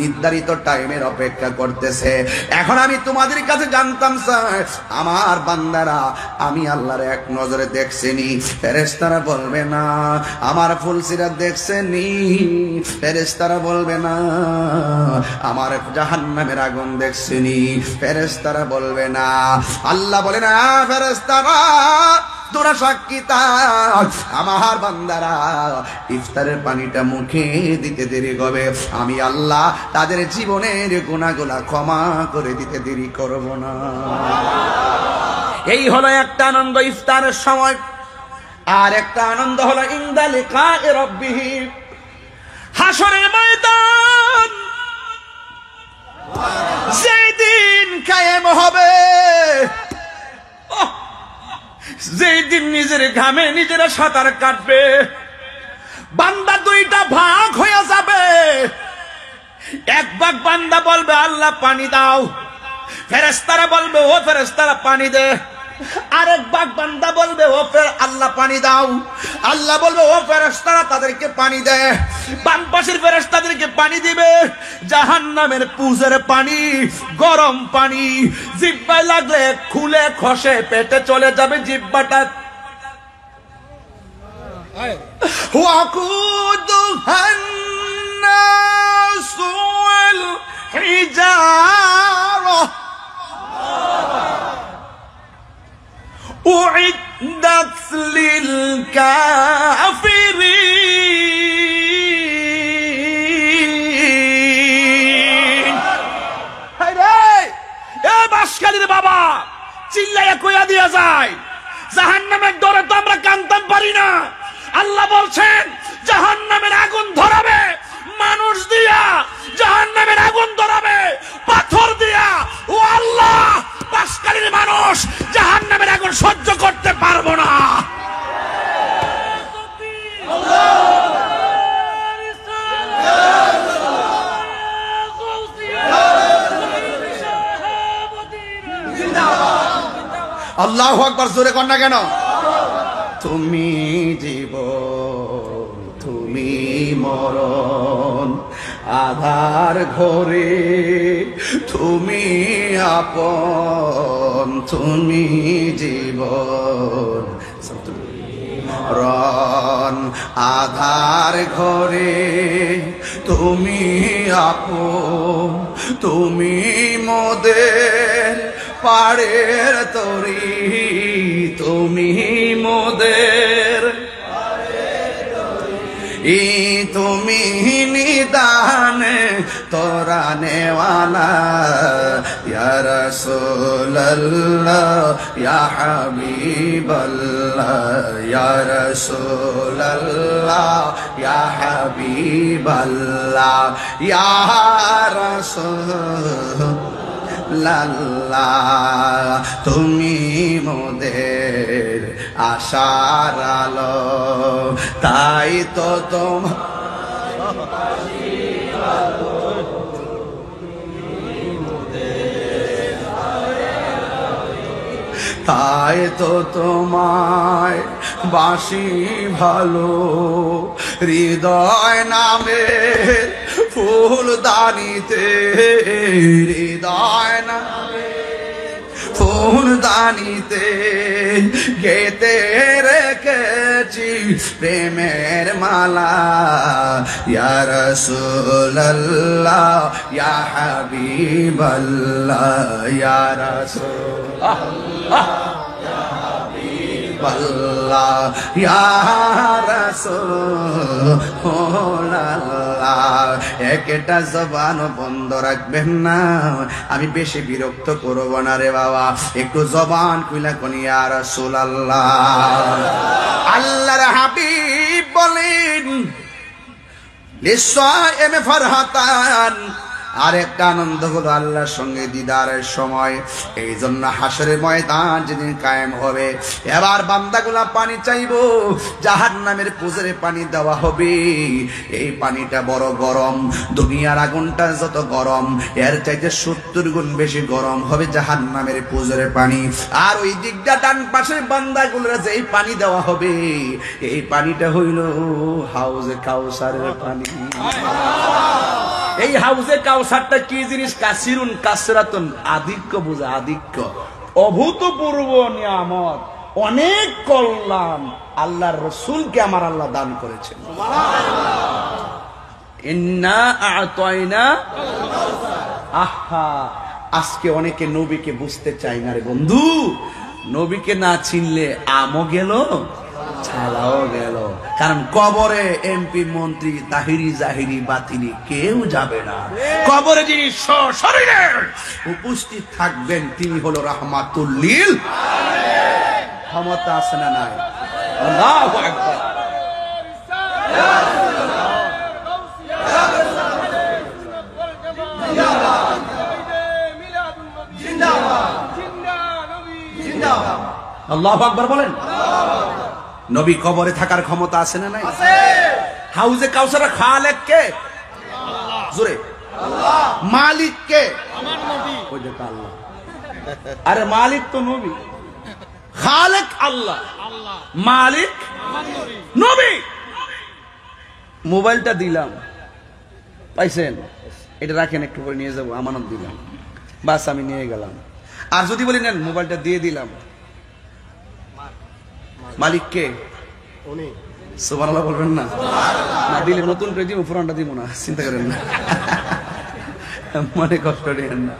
নির্ধারিত টাইমের অপেক্ষা করতেছে। এখন আমি তোমাদের কাছে জানতাম চাই, আমার বান্দারা আমি আল্লাহর এক নজরে দেখছেনি? ফেরেশতারা বলবে না। আমার ফুলসিরাত দেখছেনি? ফেরেশতারা বলবে না। আমার জাহান্নামের আগুন দেখছেনি? ফেরেশতারা বলবে না। আল্লাহ বলে না, ফেরেশতারা তোরা সাক্ষী থাক, আমার বান্দারা ইফতারের পানিটা মুখে দিতে দেরি হবে, আমি আল্লাহ তাদের জীবনের গুনাহগুলো ক্ষমা করে দিতে দেরি করব না। এই হলো একটা আনন্দ ইফতারের সময়। আর একটা আনন্দ হলো ইনদা লিকায়ে রাব্বিহি, হাসরের ময়দান যেদিন কায়েম হবে, যেদিন নিজের ঘামে নিজেরা সাঁতার কাটবে, বান্দা দুইটা ভাগ হয়ে যাবে। এক ভাগ বান্দা বলবে আল্লাহ পানি দাও, ফেরেশতারা বলবে ও ফেরেশতারা পানি দে। আরেক ভাগ বান্দা বলবে ও আল্লাহ পানি দাও, আল্লাহ বলবে ও ফেরেশতারা তাদেরকে পানি দে। বাম পাশের ফেরেশতাদেরকে পানি দিবে জাহান্নামের পুজের পানি, গরম পানি, জিহ্বায় লাগলে খুলে খসে পেটে চলে যাবে জিহ্বাটা। ওয়াকুদুহান নাসু ওয়াল হিজারা উইদ্দাত লিল কাফিরিন। এ বাসকালীর বাবা, চিল্লাইয়া কইয়া দিয়া যায়, জাহান্নামের ডরে তো আমরা কানতাম পারি না। আল্লাহ বলছেন জাহান্নামের আগুন ধরাবে মানুষ দিয়া, জাহান্নামের আগুন ধরাবে পাথর দিয়া। ও আল্লাহ, বাসকালীর মানুষ জাহান্নামের আগুন সহ্য করতে পারবো না। আল্লাহু আকবার, জোরে কর না কেন? তুমি জীবন, তুমি মরণ, আধার ঘরে তুমি আপন, তুমি জীবন রন, আধার ঘরে তুমি আপন, তুমি মোদের পাড়ের তরি, তুমি মোদের তুমি নিদানে তোরা নেওয়ালা, ইয়া রাসূলুল্লাহ ইয়া হাবিবাল্লাহ, ইয়া রাসূলুল্লাহ ইয়া হাবিবাল্লাহ, ইয়া রাসূলুল্লাহ তুমি মোদের আশার আলো, তাই তো তোমার তাই তো তোমায় বাসি ভালো, হৃদয় নামে ফুলদানিতে, হৃদয় নামে ফুলদানিতে গেতে রেখেছি প্রেমের মালা, ইয়া রাসূলুল্লাহ ইয়া হাবিবাল্লাহ, ইয়া রাসূলুল্লাহ ইয়া হাবিবাল্লাহ, ইয়া রাসূলুল্লাহ। একটা জবান বন্ধ রাখবেন না, আমি বেশি বিরক্ত করব না রে বাবা, একটু জবান খুইলা কোন ইয়া রাসূলুল্লাহ। আল্লাহর হাবিব বলেন লিসাইমে ফারহাতান, আর একটা আনন্দ হলো আল্লাহর সঙ্গে দিদারের সময়। এই জন্য হাসরের ময়দান যেদিন কায়েম হবে, এবার বান্দাগুলা পানি চাইবো, জাহান্নামের পুজোরে পানি দেওয়া হবে। এই পানিটা বড় গরম, দুনিয়ার আগুনটা যত গরম এর চাইতে 70 গুণ বেশি গরম হবে জাহান্নামের পুজোরে পানি। আর ওই দিকটা ডান পাশের বান্দাগুলোরা যেই পানি দেওয়া হবে, এই পানিটা হইল হাউজে কাউসারের পানি। এই হাউজে কাউসারটা কি জিনিস? কাসিরুন কাসরাতুন, আধিক্য বোঝা, আধিক্য, অভূতপূর্ব নিয়ামত, অনেক কল্যাণ আল্লাহর রাসূলকে আমার আল্লাহ দান করেছেন। ইন্না আ'তাইনা আহা। আজকে অনেকে নবীকে বুঝতে চায় না রে বন্ধু। নবীকে না চিনলে আমও গেল, ছালাও গেল। কারণ কবরে এমপি মন্ত্রী তাহিরি জাহিরি বাতিনি কেউ যাবে না। কবরে যিনি সশরীরে উপস্থিত থাকবেন তিনি হলো রাহমাতুল লিল আলামিন। ক্ষমতা আছে না নাই? আল্লাহু আকবার। আল্লাহু আকবার বলেন। নবী কবরে থাকার ক্ষমতা আছে না নাই? আছে। হাউজে কাউসারের খালেক কে? আল্লাহ। জোরে আল্লাহ। মালিক কে? আমার নবী। ওই দেখো আল্লাহ। আরে মালিক তো নবী, খালেক আল্লাহ, আল্লাহ মালিক আমার নবী। নবী মোবাইলটা দিলাম, পাইছেন? এটা রাখেন, একটু পরে নিয়ে যাবো, আমানত দিলাম, বাস আমি নিয়ে গেলাম। আর যদি বলি নেন মোবাইলটা দিয়ে দিলাম, মালিক কে? উনি। সুবহানাল্লাহ বলবেন না? না দিলে নতুন করে দিব, পুরানটা দিব না, চিন্তা করেন না, মনে কষ্ট নেন না।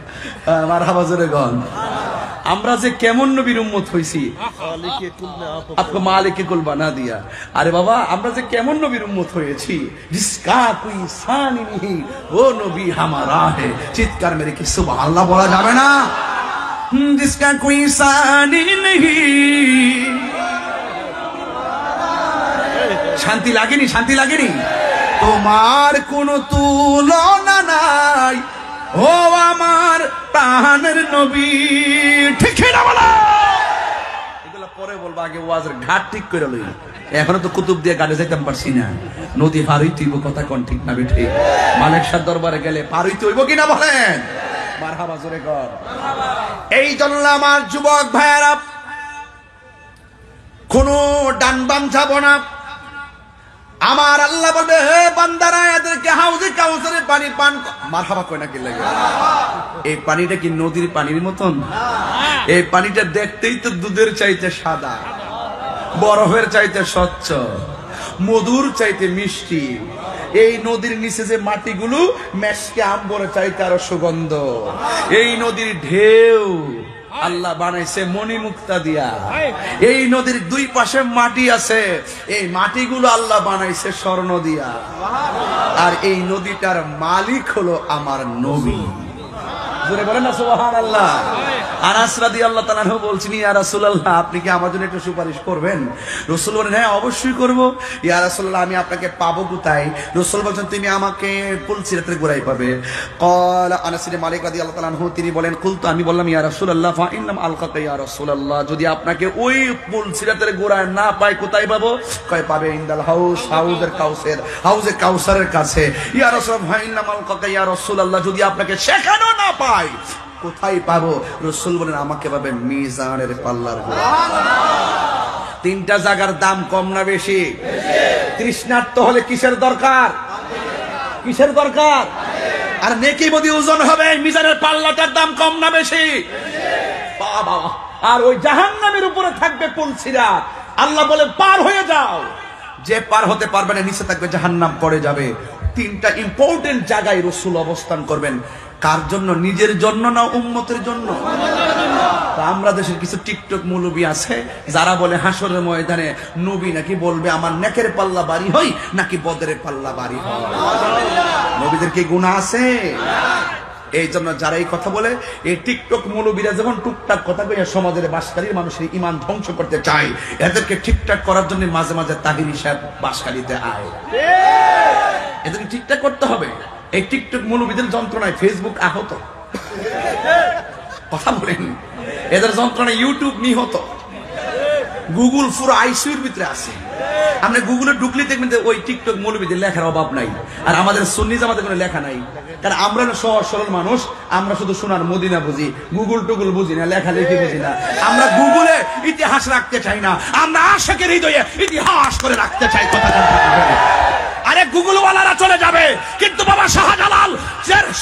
মারহাবা জোরে গন। আমরা যে কেমন নবীর উম্মত হইছি, আপকো মালিকে কুল বানা দিয়া। আরে বাবা, আমরা যে কেমন নবীর উম্মত হয়েছি, জিসকা কোই সানি নেহি ও নবী হামারা হে। চিৎকার মেরে কি সুবহানাল্লাহ বলা যাবে না? জিসকা কোই সানি নেহি। শান্তি লাগেনি? শান্তি লাগেনি? তোমার কোনো তুলনা নাই ও আমার প্রাণের নবী। ঠিক না বলো? এগুলা পরে বলবো, আগে ওয়াজের ঘাট ঠিক করে লই। এখনো তো কুতুব দিয়ে গাড়ি যাইতাম পারছি না, নদী পার হইতে হইব। কথা কোন ঠিক না বেঠে? মালিক শাহ দরবারে গেলে পার হইতে হইব কিনা বলেন? মারহাবা জোরে কর। এই জন্য আমার যুবক ভাইয়েরা, কোনো ডান বাম যাব না। আমার আল্লাহ বলবে, হে বান্দারা, এদেরকে হাউজে কাউসারের পানি পান। মারহাবা কয় না কি লাগে? এই পানিটা কি নদীর পানির মতন? এই পানিটা দেখতেই তো দুধের চাইতে সাদা, বরফের চাইতে স্বচ্ছ, মধুর চাইতে মিষ্টি। এই নদীর নিচে যে মাটিগুলো মেশকে আম্বরের চাইতে আরো সুগন্ধ। এই নদীর ঢেউ আল্লাহ বানাইছে মণিমুক্তা দিয়া। এই নদীর দুই পাশে মাটি আছে, এই মাটিগুলো আল্লাহ বানাইছে স্বর্ণ দিয়া। আর এই নদীটার মালিক হলো আমার নবী। জোরে বলেন না সুবহানাল্লাহ। আনাস রাদিয়াল্লাহু তাআলা বলছেন, ইয়া রাসূলুল্লাহ, আপনি কি আমার জন্য একটু সুপারিশ করবেন? রাসূল বলেন, হ্যাঁ অবশ্যই করব। ইয়া রাসূলুল্লাহ, আমি আপনাকে পাবো কোথায়? রাসূল বলেন, তুমি আমাকে পুলসিরাতের গোড়ায় পাবে। ক্বালা আনাস ইবনে মালিক রাদিয়াল্লাহু তাআলা, তিনি বলেন, কুলতু, আমি বললাম, ইয়া রাসূলুল্লাহ ফা ইন্নাম আলকাকা ইয়া রাসূলুল্লাহ, যদি আপনাকে ওই পুলসিরাতের গোড়ায় না পাই কোথায় পাবো? কয় পাবে ইনদাল হাউস, হাউজে কাউসারের কাছে। ইয়া রাসূলুল্লাহ ফা ইন্নাম আলকাকা ইয়া রাসূলুল্লাহ, যদি আপনাকে সেখানেও না পাই কোথায় পাবো? রাসূল বলেন, আমাকে পাবে মিজানের পাল্লার গোড়ায়। তিনটা জায়গার দাম কম না বেশি? তৃষ্ণার্ত হলে কিসের দরকার? কিসের দরকার? আর নেকি বদি ওজন হবে, মিজানের পাল্লাটার দাম কম না বেশি? বাবা, আর ওই জাহান্নামের উপরে থাকবে পুলসিরাত। আল্লাহ বলে, পার হয়ে যাও। যে পার হতে পারবে না, নিচে থাকবে জাহান্নাম, পড়ে যাবে। তিনটা ইম্পর্টেন্ট জায়গায় রাসূল অবস্থান করবেন। কার জন্য? নিজের জন্য না উম্মতের জন্য? আমরা দেশের কিছু টিকটক মৌলবী আছে যারা বলে হাসরের ময়দানে নবী নাকি বলবে আমার নেকের পাল্লা বাড়ি হয় নাকি বদরের পাল্লা বাড়ি হয়। নবীদের কি গুনাহ আছে? এই জন্য যারা এই কথা বলে, এই টিকটক মৌলবীরা যখন টুকটাক কথা কইয়া সমাজের বাসকারীর মানুষের ঈমান ধ্বংস করতে চায়, এদেরকে ঠিকঠাক করার জন্য মাঝে মাঝে তাহিরি সাহেব বাসকারীতে আয়। এদেরকে ঠিকঠাক করতে হবে। এই টিকটক মৌলবীদের যন্ত্রণায় ফেসবুক আহত, কথা বলেন। এদের যন্ত্রণায় ইউটিউব নিহত, গুগল পুরো আইসিইউর ভিতরে আছে। আপনি গুগলে ঢুকলে দেখবেন যে ওই টিকটক মৌলবীদের লেখার অভাব নাই। আর আমাদের সুন্নি জামাতে কোনো লেখা নাই, কারণ আমরা সহজ সরল মানুষ। আমরা শুধু সোনার মদিনা বুঝি, গুগল টুগল বুঝি না, লেখালেখি বুঝি না। আমরা গুগলে ইতিহাস রাখতে চাই না, আমরা আশিকের হৃদয়ে ইতিহাস করে রাখতে চাই। কথা আরে গুগলওয়ালারা চলে যাবে, কিন্তু বাবা শাহজালাল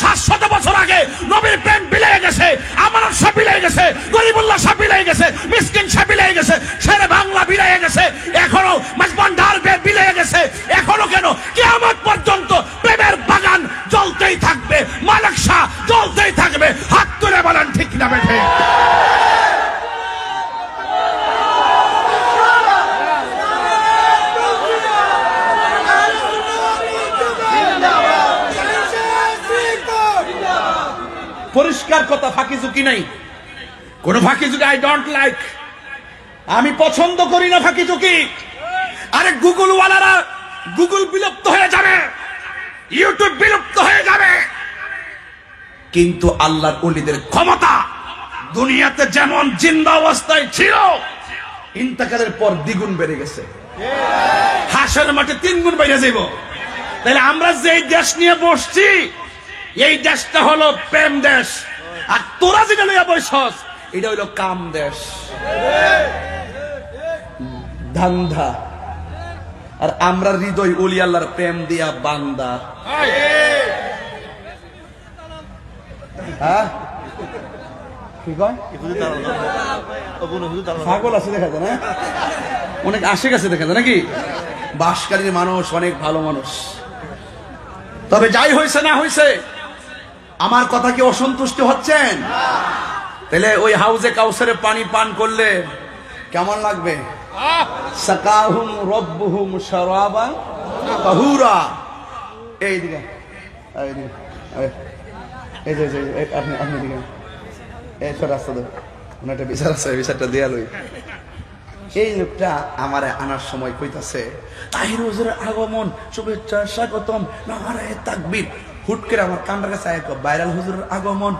700 বছর আগে নবীর প্রেম বিলিয়ে গেছে, আমানত শাহ বিলিয়ে গেছে, গরিবুল্লাহ শাহ বিলিয়ে গেছে, মিসকিন শাহ বিলিয়ে গেছে, শেরে বাংলা বিলিয়ে গেছে, এখনো মাঝবান্ডার বিলিয়ে গেছে। এখনো কেন? কিয়ামত পর্যন্ত প্রেমের বাগান জ্বলতেই থাকবে, মালিক শাহ জ্বলতেই থাকবে। হাত তুলে বলেন ঠিক না বেঠিক? পরিষ্কার কথা, ফাঁকি ঝুঁকি নাই, কোন ফাঁকি ঝুঁকি আই ডোন্ট লাইক। আমি পছন্দ করি না ফাঁকি ঝুঁকি। আরে গুগল ওয়ালারা, গুগল বিলুপ্ত হয়ে যাবে, ইউটিউব বিলুপ্ত হয়ে যাবে, কিন্তু আল্লাহর ওলিদের ক্ষমতা দুনিয়াতে যেমন জিন্দা অবস্থায় ছিল, ইন্তেকালের পর দ্বিগুণ বেড়ে গেছে। হাসরের মাঠে 3 গুণ বেড়ে যাব। তাহলে আমরা যে দেশ নিয়ে বসছি, এই দেশটা হলো প্রেম দেশ। আর তোরা যেটা লইয়া বসছস, এটা হইলো কাম দেশ, ধান্ধা। আর আমরা হৃদয় ওলি আল্লাহর প্রেম দিয়া বান্দা। হ্যাঁ, কি কয়? পাগল আছে দেখা যায় না, অনেক আশিক আছে দেখা যায় নাকি? বাসকারীর মানুষ অনেক ভালো মানুষ। তবে যাই হয়েছে না হয়েছে, আমার কথা কি অসন্তুষ্ট হচ্ছেন? তাহলে ওই হাউজে কাউসারে পানি পান করলে কেমন লাগবে? সাকাহুম রব্বুহুম শারাবান তাহুরা। এইদিকে এই যে আপনি দিকে এই রাস্তা তো একটা বিচার আছে, বিচারটা দেয়া লই। এই লোকটা আমার আনার সময় কইতাছে, তাহির হুজুরের আগমন, শুভেচ্ছা, স্বাগতম, নারায়ে তাকবীর। হুট করে আমার কান্ডার কাছে আয়, ভাইরাল হুজুরের আগমন।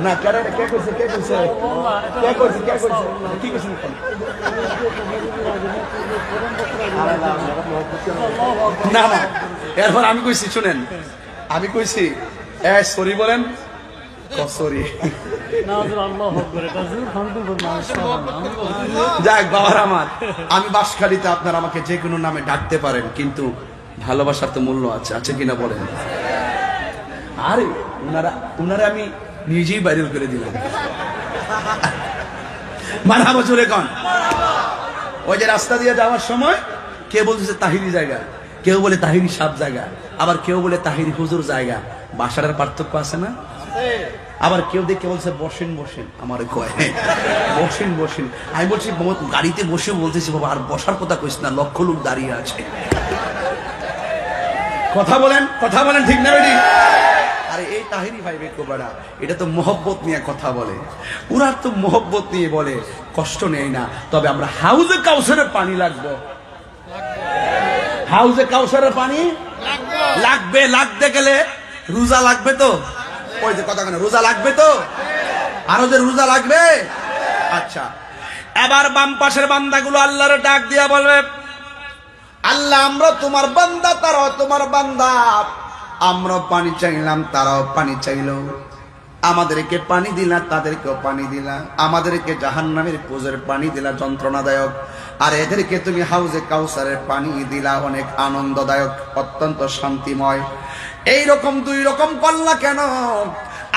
না কে করছে কি করছে? না না, এরপর আমি কইছি, শুনেন, আমি কইছি সরি বলেন, সরি। যাক বাবার আমার, আমি বাঁশখালীতে, আপনারা আমাকে যে কোনো নামে ডাকতে পারেন, কিন্তু ভালোবাসার তো মূল্য আছে, আছে কিনা বলেন? আরে উনারা আমি নিজেই বাইরে করে দিলাম। মারহাবা জোরে কন। ওই যে রাস্তা দিয়ে যাওয়ার সময় কে বলতেছে তাহিরি জায়গা, কেউ বলে তাহিরি সাপ জায়গা, আবার কেউ বলে তাহিরি হুজুর জায়গা। বাসার পার্থক্য আছে না? আবার কেউ দেখে বলছে বসেন বসেন, আমার কয় বসেন বসেন। আমি বলছি গাড়িতে বসে বলতেছি বাবা আর বসার কথা কইস না, লক্ষ লোক দাঁড়িয়ে আছে। কথা বলেন ঠিক না বেটি? আরে এই তাহিরি ভাই বেকোবাড়া, এটা তো মোহব্বত নিয়ে কথা বলে, ওরা তো মোহব্বত নিয়ে বলে, কষ্ট নেই না। তবে আমরা হাউজে কাউসারের পানি লাগবো, হাউজে কাউসারের পানি লাগবে। লাগতে গেলে রোজা লাগবে তো, ওই যে কথা কেন, রোজা লাগবে তো, আরো যে রোজা লাগবে। আচ্ছা, এবার বাম পাশের বান্দাগুলো আল্লাহর ডাক দিয়া বলবে, আল্লাহ আমরা তোমার বান্দা, তারাও তোমার বান্দা, আমরা পানি চাইলাম, তারাও পানি চাইলো, আমাদেরকে পানি দিলা, তাদেরকেও পানি দিলা, আমাদেরকে জাহান্নামের কোজের পানি দিলা যন্ত্রণাদায়ক, আর এদেরকে তুমি হাউজে কাউসারের পানি দিলা অনেক আনন্দদায়ক, অত্যন্ত শান্তিময়। এইরকম দুই রকম করলা কেন?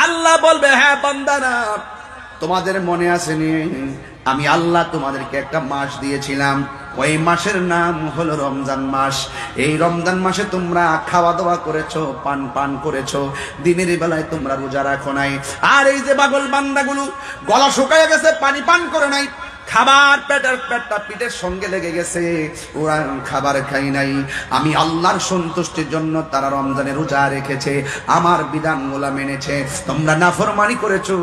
আল্লাহ বলবে, হ্যাঁ বান্দারা, তোমাদের মনে আসেনি আমি আল্লাহ তোমাদেরকে একটা মাস দিয়েছিলাম, ওই মাসের নাম হলো রমজান মাস। এই রমজান মাসে তোমরা খাওয়া দাওয়া করেছো, পান করেছো, দিনের বেলায় তোমরা রোজা রাখো নাই। আর এই যে পাগল বান্দাগুলো গলা শুকায় গেছে, পানি পান করে নাই, খাবার পেটটা পিঠের সঙ্গে লেগে গেছে, ওরা খাবার খাই নাই। আমি আল্লাহর সন্তুষ্টির জন্য তারা রমজানে রোজা রেখেছে, আমার বিধানগুলো মেনেছে, তোমরা নাফরমানি করেছো,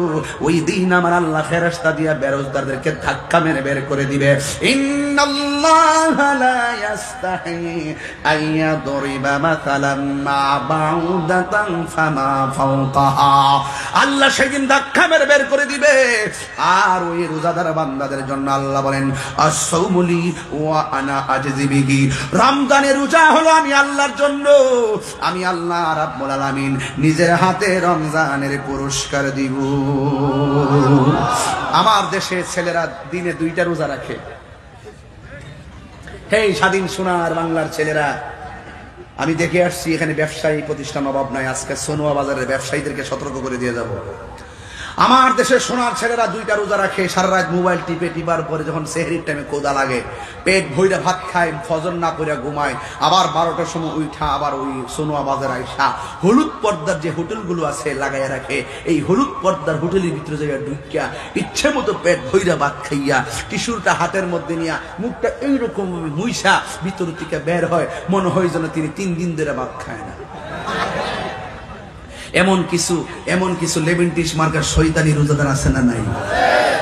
ওই দিন আমার আল্লাহ ফেরেশতা দিয়া বেরোজগারদেরকে ধাক্কা মেরে বের করে দিবে। ইন্নাল্লাহা লা ইস্তাহি আইয়াদরিবা মাসালাম মা বাউদাতান ফামা ফাওকাহা। আল্লাহ সেদিন ধাক্কা মেরে বের করে দিবে। আর ওই রোজাদার বান্দাদের জন্য আল্লাহ বলেন, আস-সাওমুলি ওয়া আনা আজজি বিহি, রমজানের রোজা হলো আমি আল্লাহর জন্য, আমি আল্লাহ রাব্বুল আলামিন নিজের হাতে রমজানের পুরস্কার দিব। আমার দেশে ছেলেরা দিনে 2টা রোজা রাখে। এই স্বাধীন সোনার বাংলার ছেলেরা, আমি দেখে আসছি এখানে ব্যবসায়ী প্রতিষ্ঠান অভাব নাই। আজকে সোনোয়া বাজারের ব্যবসায়ীদেরকে সতর্ক করে দিয়ে যাব। আমার দেশের সোনার ছেলেরা 2টা রোজা রাখে, সারা রাত মোবাইল টিপার পরে যখন সেহরির টাইমে কোদা লাগে, পেট ভইরা ভাত খায়, ফজর না করে ঘুমায়, আবার 12টার সময় উঠা আবার ওই সোনোয়া বাজার আইসা হলুদ পর্দার যে হোটেলগুলো আছে লাগাইয়া রাখে, এই হলুদ পর্দার হোটেলের ভিতরে জায়গা ঢুকিয়া ইচ্ছে মতো পেট ভইরা ভাত খাইয়া টিস্যুটা হাতের মধ্যে নিয়া মুখটা এইরকম মুইসা ভিতর থেকে বের হয়, মনে হয় যেন তিনি 3 দিন ধরে ভাত খায় না। এমন কিছু লেবেন্টিস মার্কার শয়তানি রোজাদার আছে না নাই?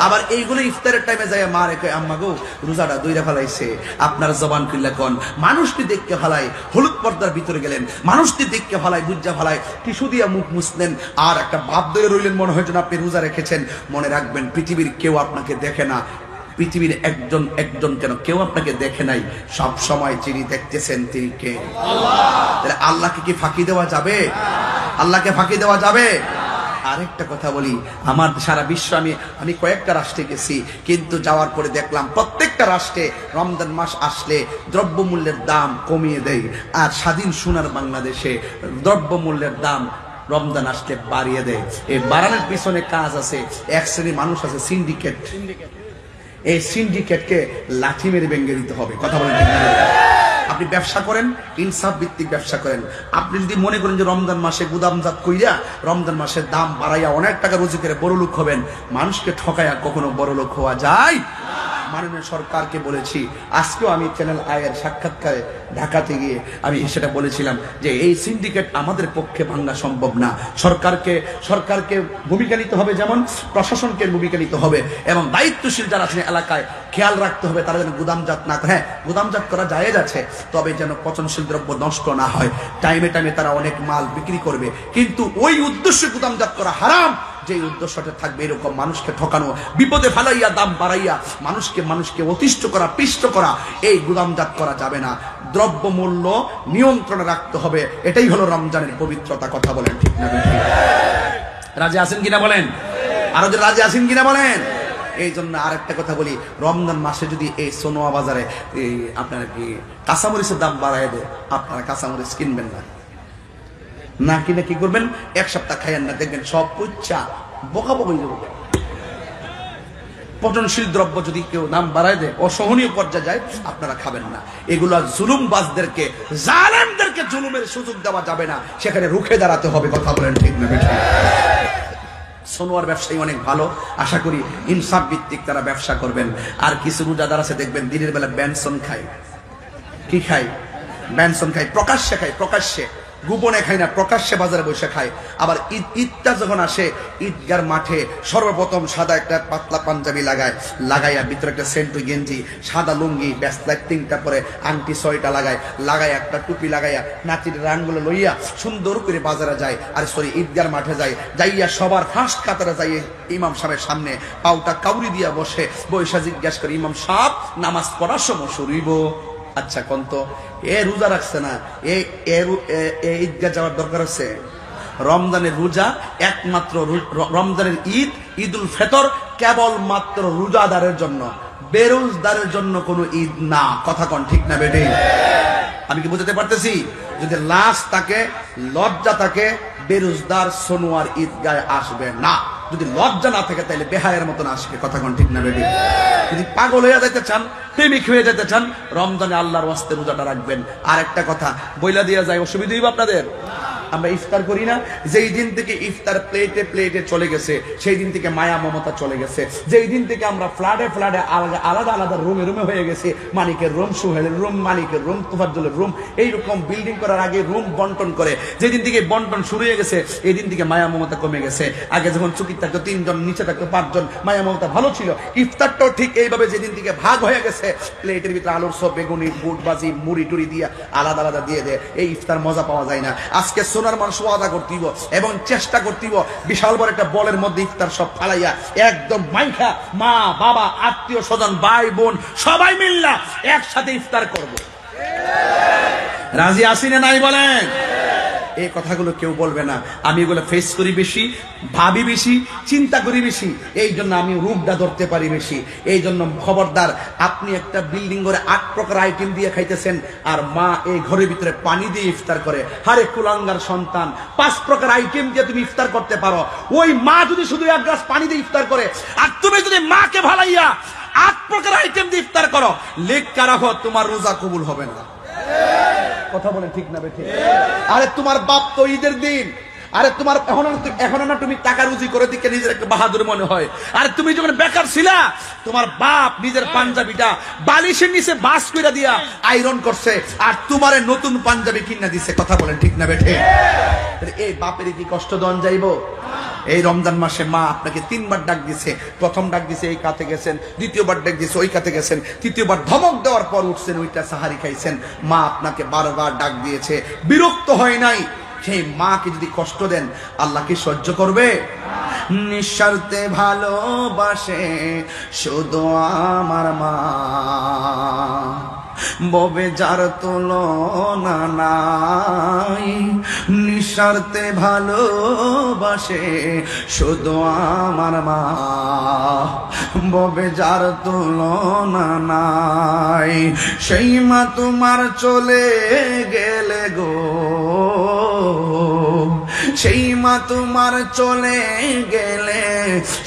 আবার এইগুলো ইফতারের টাইমে যায় মা রেখে, আম্মা গো রোজাটা দইরা ফেলাইছে, আপনার জবান খুললে কোন মানুষটি দেখতে ফেলায়, হলুদ পর্দার ভিতরে গেলেন, মানুষটি দেখতে ফেলায়, বুঝা ফেলায়, টিস্যু দিয়ে মুখ মুছলেন, আর একটা ভাব ধরে রইলেন, মনে হয় যেন আপনি রোজা রেখেছেন। মনে রাখবেন, পৃথিবীর কেউ আপনাকে দেখে না, পৃথিবীর একজন কেন কেউ আপনাকে দেখে নাই, সব সময় যিনি দেখতেছেন তিনি কে? আল্লাহ। আল্লাহকে কি ফাঁকি দেওয়া যাবে? আল্লাহকে ফাঁকি দেওয়া যাবে? আরেকটা কথা বলি, আমার সারা বিশ্ব আমি কয়েকটা রাষ্ট্রে গেছি, কিন্তু যাওয়ার পরে দেখলাম প্রত্যেকটা রাষ্ট্রে রমজান মাস আসলে দ্রব্যমূল্যের দাম কমিয়ে দেয়, আর স্বাধীন সোনার বাংলাদেশে দ্রব্যমূল্যের দাম রমজান আসলে বাড়িয়ে দেয়। এই বাড়ানোর পিছনে কাজ আছে, এক শ্রেণীর মানুষ আছে সিন্ডিকেট। এই সিন্ডিকেটকে লাঠি মেরে ভেঙে দিতে হবে। কথা বলেন ঠিক না? আপনি ব্যবসা করেন, ইনসাফ ভিত্তিক ব্যবসা করেন। আপনি যদি মনে করেন যে রমজান মাসে গুদামজাত কইরা রমজান মাসের দাম বাড়াইয়া অনেক টাকা রুজি করে বড় লোক হবেন, মানুষকে ঠকাইয়া কখনো বড় লোক হওয়া যায়? মাননীয় সরকারকে বলেছি, আজকেও আমি চ্যানেল আয়ের সাক্ষাৎকারে ঢাকাতে গিয়ে আমি সেটা বলেছিলাম যে এই সিন্ডিকেট আমাদের পক্ষে ভাঙা সম্ভব না। সরকারকে ভূমিকা নিতে হবে, যেমন প্রশাসনকে ভূমিকা নিতে হবে, এবং দায়িত্বশীল যারা আছেন এলাকায় খেয়াল রাখতে হবে তারা যেন গুদামজাত না করে। হ্যাঁ, গুদামজাত করা জায়েজ আছে, তবে যেন পচনশীল দ্রব্য নষ্ট না হয়। টাইমে তারা অনেক মাল বিক্রি করবে, কিন্তু ওই উদ্দেশ্যে গুদামজাত করা হারাম। যে উদ্দেশ্যটা থাকবে এরকম মানুষকে ঠকানো, বিপদে ফেলাইয়া দাম বাড়াইয়া মানুষকে অতিষ্ঠ করা, পিষ্ট করা, এই গুদামজাত করা যাবে না। দ্রব্যমূল্য নিয়ন্ত্রণে রাখতে হবে, এটাই হলো রমজানের পবিত্রতা। কথা বলেন ঠিক না? রাজি আছেন কিনা বলেন? আরো যে রাজি আছেন কিনা বলেন। এই জন্য আরেকটা কথা বলি, রমজান মাসে যদি এই সোনোয়া বাজারে এই আপনারা কি কাঁচামরিচের দাম বাড়ায় দেয়, আপনারা কাঁচামরিচ কিনবেন না, না কিনে কি করবেন, এক সপ্তাহ খাইয়েন না, দেখবেন সব পুচ্ছা বোকাবোকা হয়ে যাবে। পচনশীল দ্রব্য যদি কেউ নাম বাড়ায় দেয়, অসহনীয় পর্যায়ে যায়, আপনারা খাবেন না। এগুলা জুলুমবাজদেরকে, জালেমদেরকে জুলুমের সুযোগ দেওয়া যাবে না, সেখানে রুখে দাঁড়াতে হবে। কথা বলেন ঠিক না বেঠিক? সোনোয়ার ব্যবসায়ী অনেক ভালো, আশা করি ইনসাফ ভিত্তিক তারা ব্যবসা করবেন। আর কিছু রোজাদার আছে দেখবেন দিনের বেলা বেনসন খায়। কি খায়? বেনসন খায়, প্রকাশ্যে খায়, প্রকাশ্যে, গোপনে খায় না, প্রকাশ্যে বাজারে বসে খায়। আবার ঈদটা যখন আসে, ঈদগার মাঠে সর্বপ্রথম সাদা একটা পাতলা পাঞ্জাবি লাগাইয়া ভিতরে একটা সেন্টু গেঞ্জি, সাদা লুঙ্গি, ব্যাসলাইট 3টা পরে, আংটি 6টা লাগায় একটা টুপি লাগাইয়া, নাতির রানগুলো লইয়া সুন্দর করে বাজারে যায়, আর সরি ঈদগার মাঠে যায়, যাইয়া সবার ফার্স্ট কাতারে যাইয়ে ইমাম সাহেবের সামনে পাউটা কাউরি দিয়া বসে, বৈশা জিজ্ঞাসা করে, ইমাম সাহেব নামাজ পড়ার সময় শুরুইব? আচ্ছা কন্ত এ রোজা রাখছে না, ঈদগাহ যাওয়ার দরকার আছে? রমজানের রোজা একমাত্র, রমজানের ঈদ, ঈদুল ফিতর কেবলমাত্র রোজাদারের জন্য, বেরোজদারের জন্য কোনো ঈদ না। কথা কন ঠিক না বেটি? আমি কি বুঝতে পারতেছি? যদি লাশ থাকে, লজ্জা থাকে, বেরোজদার সোনোয়ার ঈদগায় আসবে না। যদি লজ্জা না থাকে তাহলে বেহায়ের মতন আসবে। কথা কোন ঠিক না বেটি? যদি পাগল হয়ে যেতে চান, প্রেমিক হয়ে যেতে চান, রমজানে আল্লাহর ওয়াস্তে রোজাটা রাখবেন। আর একটা কথা বইলা দিয়া যায়, অসুবিধা হইব আপনাদের? আমরা ইফতার করি না, যেই দিন থেকে ইফতার প্লেটে প্লেটে চলে গেছে, সেই দিন থেকে মায়া মমতা চলে গেছে। যেই দিন থেকে আমরা ফ্ল্যাটে ফ্ল্যাটে আলাদা আলাদা রুমে রুমে হয়ে গেছে, মানিকের রুম, সুহেলের রুম, মানিকের রুম, তোফাজ্জলের রুম, এইরকম বিল্ডিং করার আগে রুম বন্টন করে, যেদিন থেকে বন্টন শুরু হয়ে গেছে, এই দিন থেকে মায়া মমতা কমে গেছে। আগে যখন চুকি থাকতো 3 জন, নিচে থাকতো 5 জন, মায়া মমতা ভালো ছিল। ইফতারটাও ঠিক এইভাবে যেদিন থেকে ভাগ হয়ে গেছে, প্লেটের ভিতরে আলুর সব, বেগুনি, বুট বাজি, মুড়ি টুড়ি দিয়া আলাদা আলাদা দিয়ে দেয়, এই ইফতার মজা পাওয়া যায় না। আজকে সোনার মানুষ ওয়াদা করতেইব এবং চেষ্টা করতেইব, বিশাল বড় একটা বলের মধ্যে ইফতার সব ফালাইয়া একদম মাইখা, মা বাবা আত্মীয় স্বজন ভাই বোন সবাই মিল্লা একসাথে ইফতার করব। রাজি আছি না নাই বলেন? এই কথাগুলো কেউ বলবে না। আমি এগুলো ফেস করি বেশি, ভাবি বেশি, চিন্তা করি বেশি, এই জন্য আমি রূপটা ধরতে পারি বেশি। এই জন্য খবরদার, আপনি একটা বিল্ডিং করে 8 প্রকার আইটেম দিয়ে খাইতেছেন, আর মা এই ঘরের ভিতরে পানি দিয়ে ইফতার করে। হারে কুলাঙ্গার সন্তান, 5 প্রকার আইটেম দিয়ে তুমি ইফতার করতে পারো, ওই মা যদি শুধু 1 গ্লাস পানি দিয়ে ইফতার করে, আর তুমি যদি মাকে ভালাইয়া 8 প্রকার আইটেম দিয়ে ইফতার করো, লেখা রাখো তোমার রোজা কবুল হবে না। কথা বলেন ঠিক না বেঠিক? আরে তোমার বাপ তো ঈদের দিন, আরে তোমার এখন না তুমি টাকা রুজি করে দিকে নিজের একটা বাহাদুর মনে হয়। আরে তুমি যখন বেকার ছিলা, তোমার বাপ নিজের পাঞ্জাবিটা বালিশের নিচে বাস কইরা দিয়া আয়রন করছে, আর তোমারে নতুন পাঞ্জাবি কিনা দিছে। কথা বলেন ঠিক না বেঠিক? এই বাপের কি কষ্ট দন যাইব? এই রমজান মাসে মা আপনাকে 3 বার ডাক দিছে। প্রথম ডাক দিছে এই কাতে গেছেন, দ্বিতীয়বার ডাক দিছে ওই কাতে গেছেন, তৃতীয়বার ধমক দেওয়ার পর উঠছেন, ওইটা সাহারি খাইছেন। মা আপনাকে বারবার ডাক দিয়েছে, বিরক্ত হয় নাই। সেই মাকে যদি কষ্ট দেন, আল্লাহ কি সহ্য করবে? নিঃস্বার্থে ভালোবাসে শুধু আমার মা, ববে যার তুলনা নাই। নিঃস্বার্থে ভালোবাসে শুধু আমার মা, ববে যার তুলনা নাই। সেই মা তোমার চলে গেলে গো, সেই মা তোমার চলে গেলে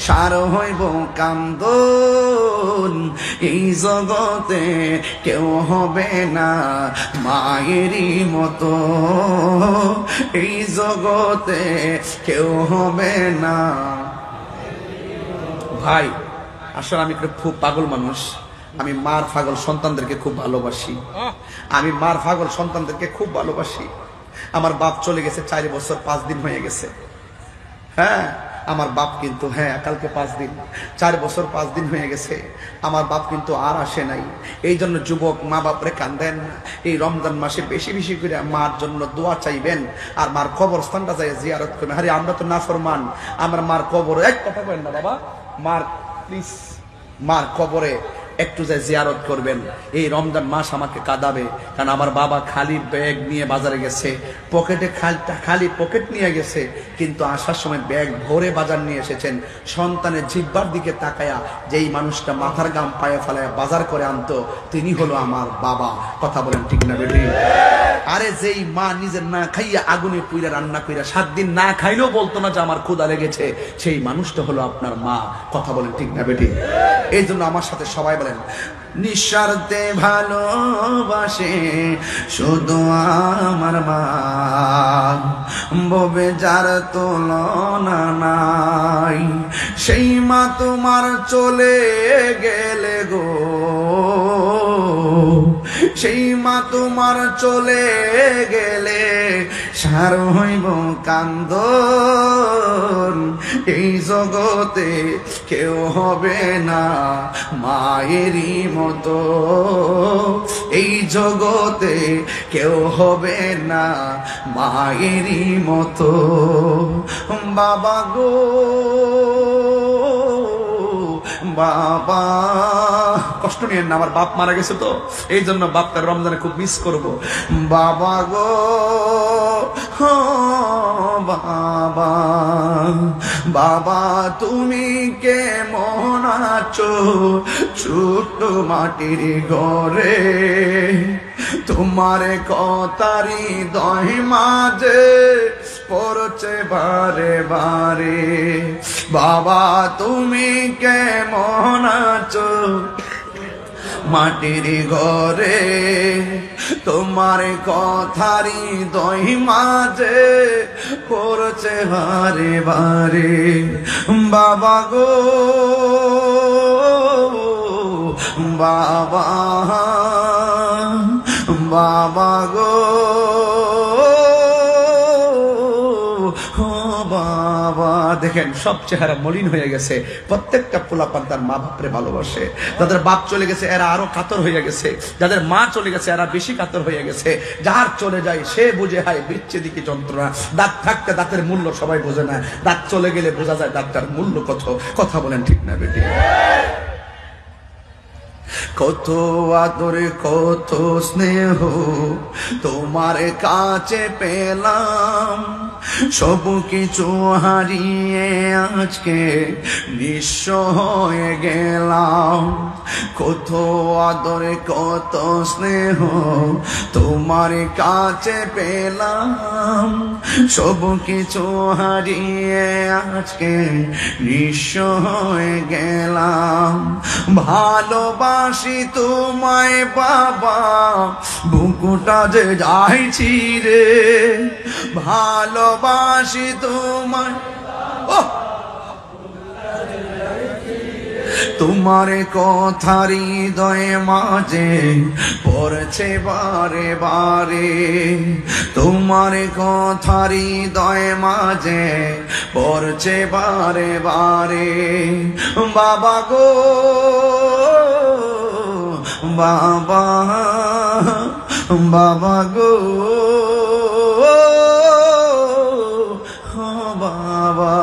সার হইব কান্দন। এই জগতে কেউ হবে না মায়েরই মতো, এই জগতে কেউ হবে না। ভাই আসলে আমি খুব পাগল মানুষ, আমি মার পাগল সন্তানদেরকে খুব ভালোবাসি, আমি মার পাগল সন্তানদেরকে খুব ভালোবাসি। আমার বাপ চলে গেছে 4 বছর 5 দিন হয়ে গেছে। হ্যাঁ আমার বাপ কিন্তু, হ্যাঁ কালকে 5 দিন, 4 বছর 5 দিন হয়ে গেছে, আমার বাপ কিন্তু আর আসে নাই। এই জন্য যুবক মা বাপরে কান্দেন, এই রমজান মাসে বেশি বেশি করে মার জন্য দোয়া চাইবেন, আর মার কবরস্থানটা যাই জিয়ারত করবেন। আরে আমরা তো নাফরমান, আমরা মার কবরে, এক কথা বলেন না বাবা, মার প্লিজ, মার কবরে একটু যে জিয়ারত করবেন। এই রমজান মাস আমাকে কাঁদাবে, কারণ আমার বাবা খালি ব্যাগ নিয়ে বাজারে গেছে, পকেটে খালি পকেট নিয়ে গেছে, কিন্তু আসার সময় ব্যাগ ভরে বাজার নিয়ে এসেছেন। সন্তানের জিহ্বার দিকে তাকায়া যেই মানুষটা মাথার গাম পায়ে ফেলায় বাজার করে আনতো, তিনি হলো আমার বাবা। কথা বলেন ঠিক না বেটি? আরে যেই মা নিজের না খাইয়া আগুনে পুইরা রান্না কইরা 7 দিন না খাইলেও বলতো না যে আমার ক্ষুধা লেগেছে, সেই মানুষটা হলো আপনার মা। কথা বলেন ঠিক না বেটি? এই জন্য আমার সাথে সবাই বলেন, নিঃস্বার্থে ভালোবাসে শুধু আমার মা, ববে যার তুলনা নাই, সেই মা তোমার চলে গেলে গো, সেই মা তোমার চলে গেলে সার হইব কান্দন, এই জগতে কেউ হবে না মায়েরই মতো, এই জগতে কেউ হবে না মায়েরই মতো। বাবা গো বাবা, কষ্ট নিয়েন না, আমার বাপ মারা গেছে তো এই জন্য বাপটার রমজানে খুব মিস করব। বাবা গো বাবা, বাবা তুমি কেমন আছো ছোট্ট মাটির ঘরে, তোমার কথারি দহি মাঝে পড়ছে বারে বারে। বাবা তুমি কেমন আছো মাটির ঘরে, তোমার কথারি দহি মাঝে পড়ছে বারে বারে। বাবা গো বাবা, বাবা গো বাবা। দেখেন সব চেহারা মলিন হয়ে গেছে, প্রত্যেকটা পোলাপান তার মা বাপরে ভালোবাসে। যাদের বাপ চলে গেছে এরা আরো কাতর হয়ে গেছে, যাদের মা চলে গেছে এরা বেশি কাতর হয়ে গেছে। যার চলে যায় সে বুঝে হায় বিচ্ছেদিকে যন্ত্রণা। দাঁত থাকতে দাঁতের মূল্য সবাই বোঝে না, দাঁত চলে গেলে বোঝা যায় দাঁতটার মূল্য কত। কথা বলেন ঠিক না বেটি? কত আদরে কত স্নেহ তোমার কাছে পেলাম, সব কিছু হারিয়ে আজকে নিঃস্ব হয়ে গেলাম। কত আদরে কত স্নেহ তোমার কাছে পেলাম, সব কিছু হারিয়ে আজকে নিঃস্ব হয়ে গেলাম। ভালোবাসি তোমায় বাবা, বুকুটা যে যাইছি রে, ভালোবাসি তোমায়, তোমার কথারি হৃদয়ে মাঝে পড়ছে বারে বারে, তোমার কথারি হৃদয়ে মাঝে পড়ছে বারে বারে। বাবা গো বাবা, বাবা গো বাবা,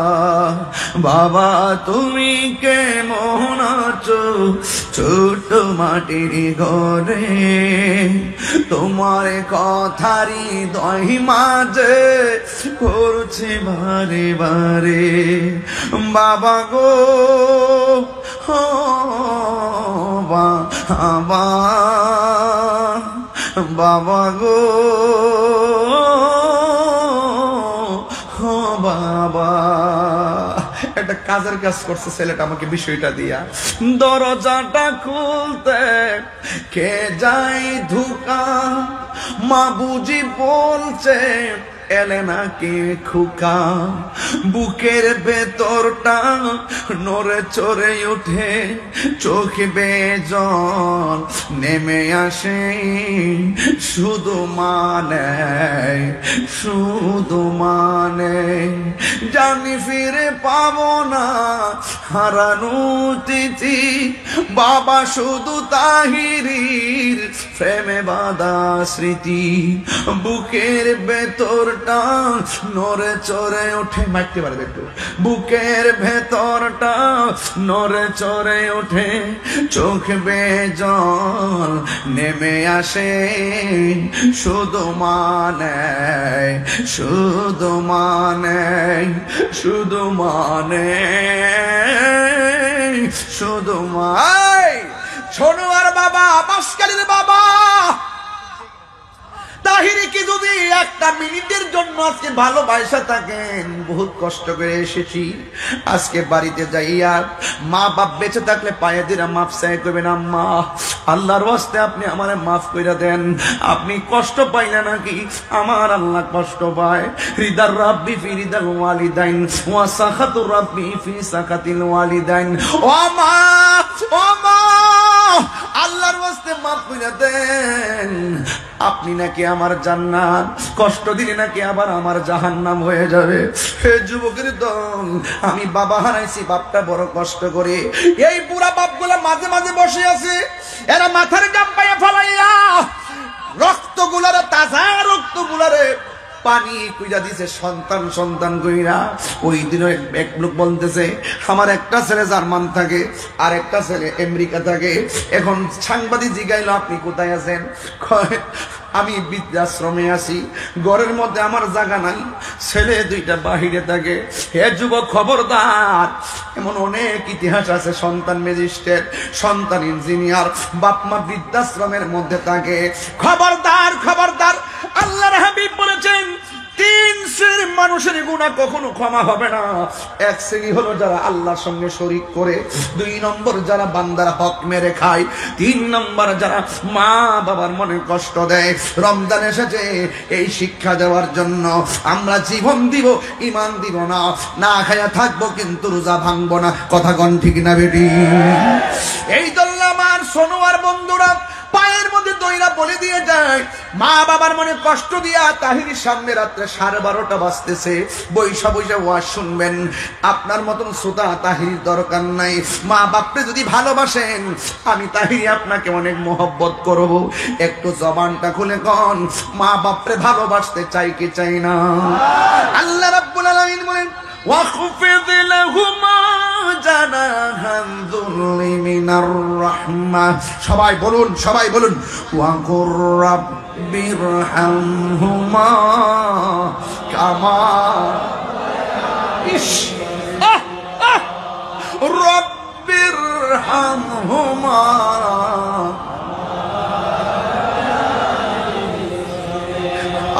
বাবা তুমি কেমন আছো ছোট মাটির ঘরে, তোমার কথারি দহি মাঝে পড়ছে বারে বারে। বাবা গো বাবা, বাবা গো বাবা। একটা কাজের কাজ করছে ছেলেটা আমাকে বিষয়টা দিয়া, দরজাটা খুলতে কে যাই ধুকা, মা বুঝি বলছে এলে নাকি খুকা, বুকের ভেতরটা নড়ে চড়ে উঠে, চোখে বেজল নেমে আসে, শুধু মানে শুধু মানে, জানি ফিরে পাবো না হারানো তিথি, বাবা শুধু তাহিরির প্রেমে বাঁধা স্মৃতি, বুকের ভেতর ভেতরটা নড়ে চড়ে ওঠে, মারতে পারে একটু, বুকের ভেতরটা নড়ে চড়ে ওঠে, চোখ বেয়ে জল নেমে আসে, শুধু মানে শুধু মানে শুধু মানে শুধু মাই। ছোটুয়ার বাবা, বাসকালীর বাবা তাহিরিকে যদি একটা মিনিটের জন্য আজকে ভালোবাসা থাকেন, বহুত কষ্ট করে এসেছি, আজকে বাড়িতে যাইয়া মা বাপ বেঁচে থাকলে পায়ে দিরা মাফ চাই করবেন, আম্মা আল্লাহর ওয়াস্তে আপনি আমারে মাফ কইরা দেন। আপনি কষ্ট পাইলে নাকি আমার আল্লাহ কষ্ট পায়। রিদার রাব্বি ফি রিদাল ওয়ালিদাইন ওয়া সাখাতুর রাব্বি ফি সাখাতিল ওয়ালিদাইন। ও মা, ও মা, আল্লাহর ওয়াস্তে মাফ কইরা দেন। আপনি নাকি আমার জান্নাত, কষ্ট দিলে নাকি আবার আমার জাহান্নাম হয়ে যাবে। হে যুবকের দল, আমি বাবা হারাইছি, বাপটা বড় কষ্ট করে। এই বুড়া বাপগুলা মাঝে মাঝে বসে আছে, এরা মাথার গাম পাইয়া ফেলাইয়া রক্তগুলারে, তাজা রক্তগুলারে পানি কইরা দিছে সন্তান সন্তান কইরা। ওই দিন এক লোক বলতেছে, আমার একটা ছেলে জার্মান থাকে আর একটা ছেলে আমেরিকা থাকে। এখন সাংবাদিক জিগাইলো, আপনি কোথায় আছেন? আমি বৃদ্ধাশ্রমে আছি, ঘরের মধ্যে আমার জায়গা নাই, ছেলে দুইটা বাহিরে থাকে। হে যুবক, খবরদার, এমন অনেক ইতিহাস আছে, সন্তান ম্যাজিস্ট্রেট, সন্তান ইঞ্জিনিয়ার, বাপ মা বৃদ্ধাশ্রমের মধ্যে থাকে। খবরদার, খবরদার, আল্লাহর হাবিব বলেছেন 3 শ্রেণীর মানুষের গুনাহ কখনো ক্ষমা হবে না। 1 শ্রেণী হলো যারা আল্লাহর সঙ্গে শরীক করে, 2 নম্বর যারা বান্দার হক মেরে খায়, 3 নম্বর যারা মা বাবার মনে কষ্ট দেয়। রমজান এসেছে এই শিক্ষা দেওয়ার জন্য। আমরা জীবন দিব, ঈমান দিব না, না খায়া থাকবো কিন্তু রোজা ভাঙবো না। কথা কোন ঠিক না বেটি? এই জন্য আমার সোনোয়ার বন্ধুরা পায়ের মধ্যে দইরা বলে দিয়ে যায়, মা বাবার মনে কষ্ট দিয়া তাহিরির সামনে রাত্রে 12:30 বাজতেছে, বৈশা বৈশা ওয়াজ শুনবেন। আপনার মতন শ্রোতা তাহিরির দরকার নাই। মা বাপরে যদি ভালোবাসেন, আমি তাহিরি আপনাকে অনেক মহব্বত করব। একটু জবানটা খুলে কন, মা বাপরে ভালোবাসতে চাই কি চাই না? আল্লাহ রাব্বুল আলামিন বলেন, ওয়াখফিদ লাহুমা জানাহান যুল্লি মিনার রাহমাহ। সবাই বলুন, সবাই বলুন, ওয়াকুর রাব্বিরহামহুমা কামা ইশ রাব্বিরহামহুমা।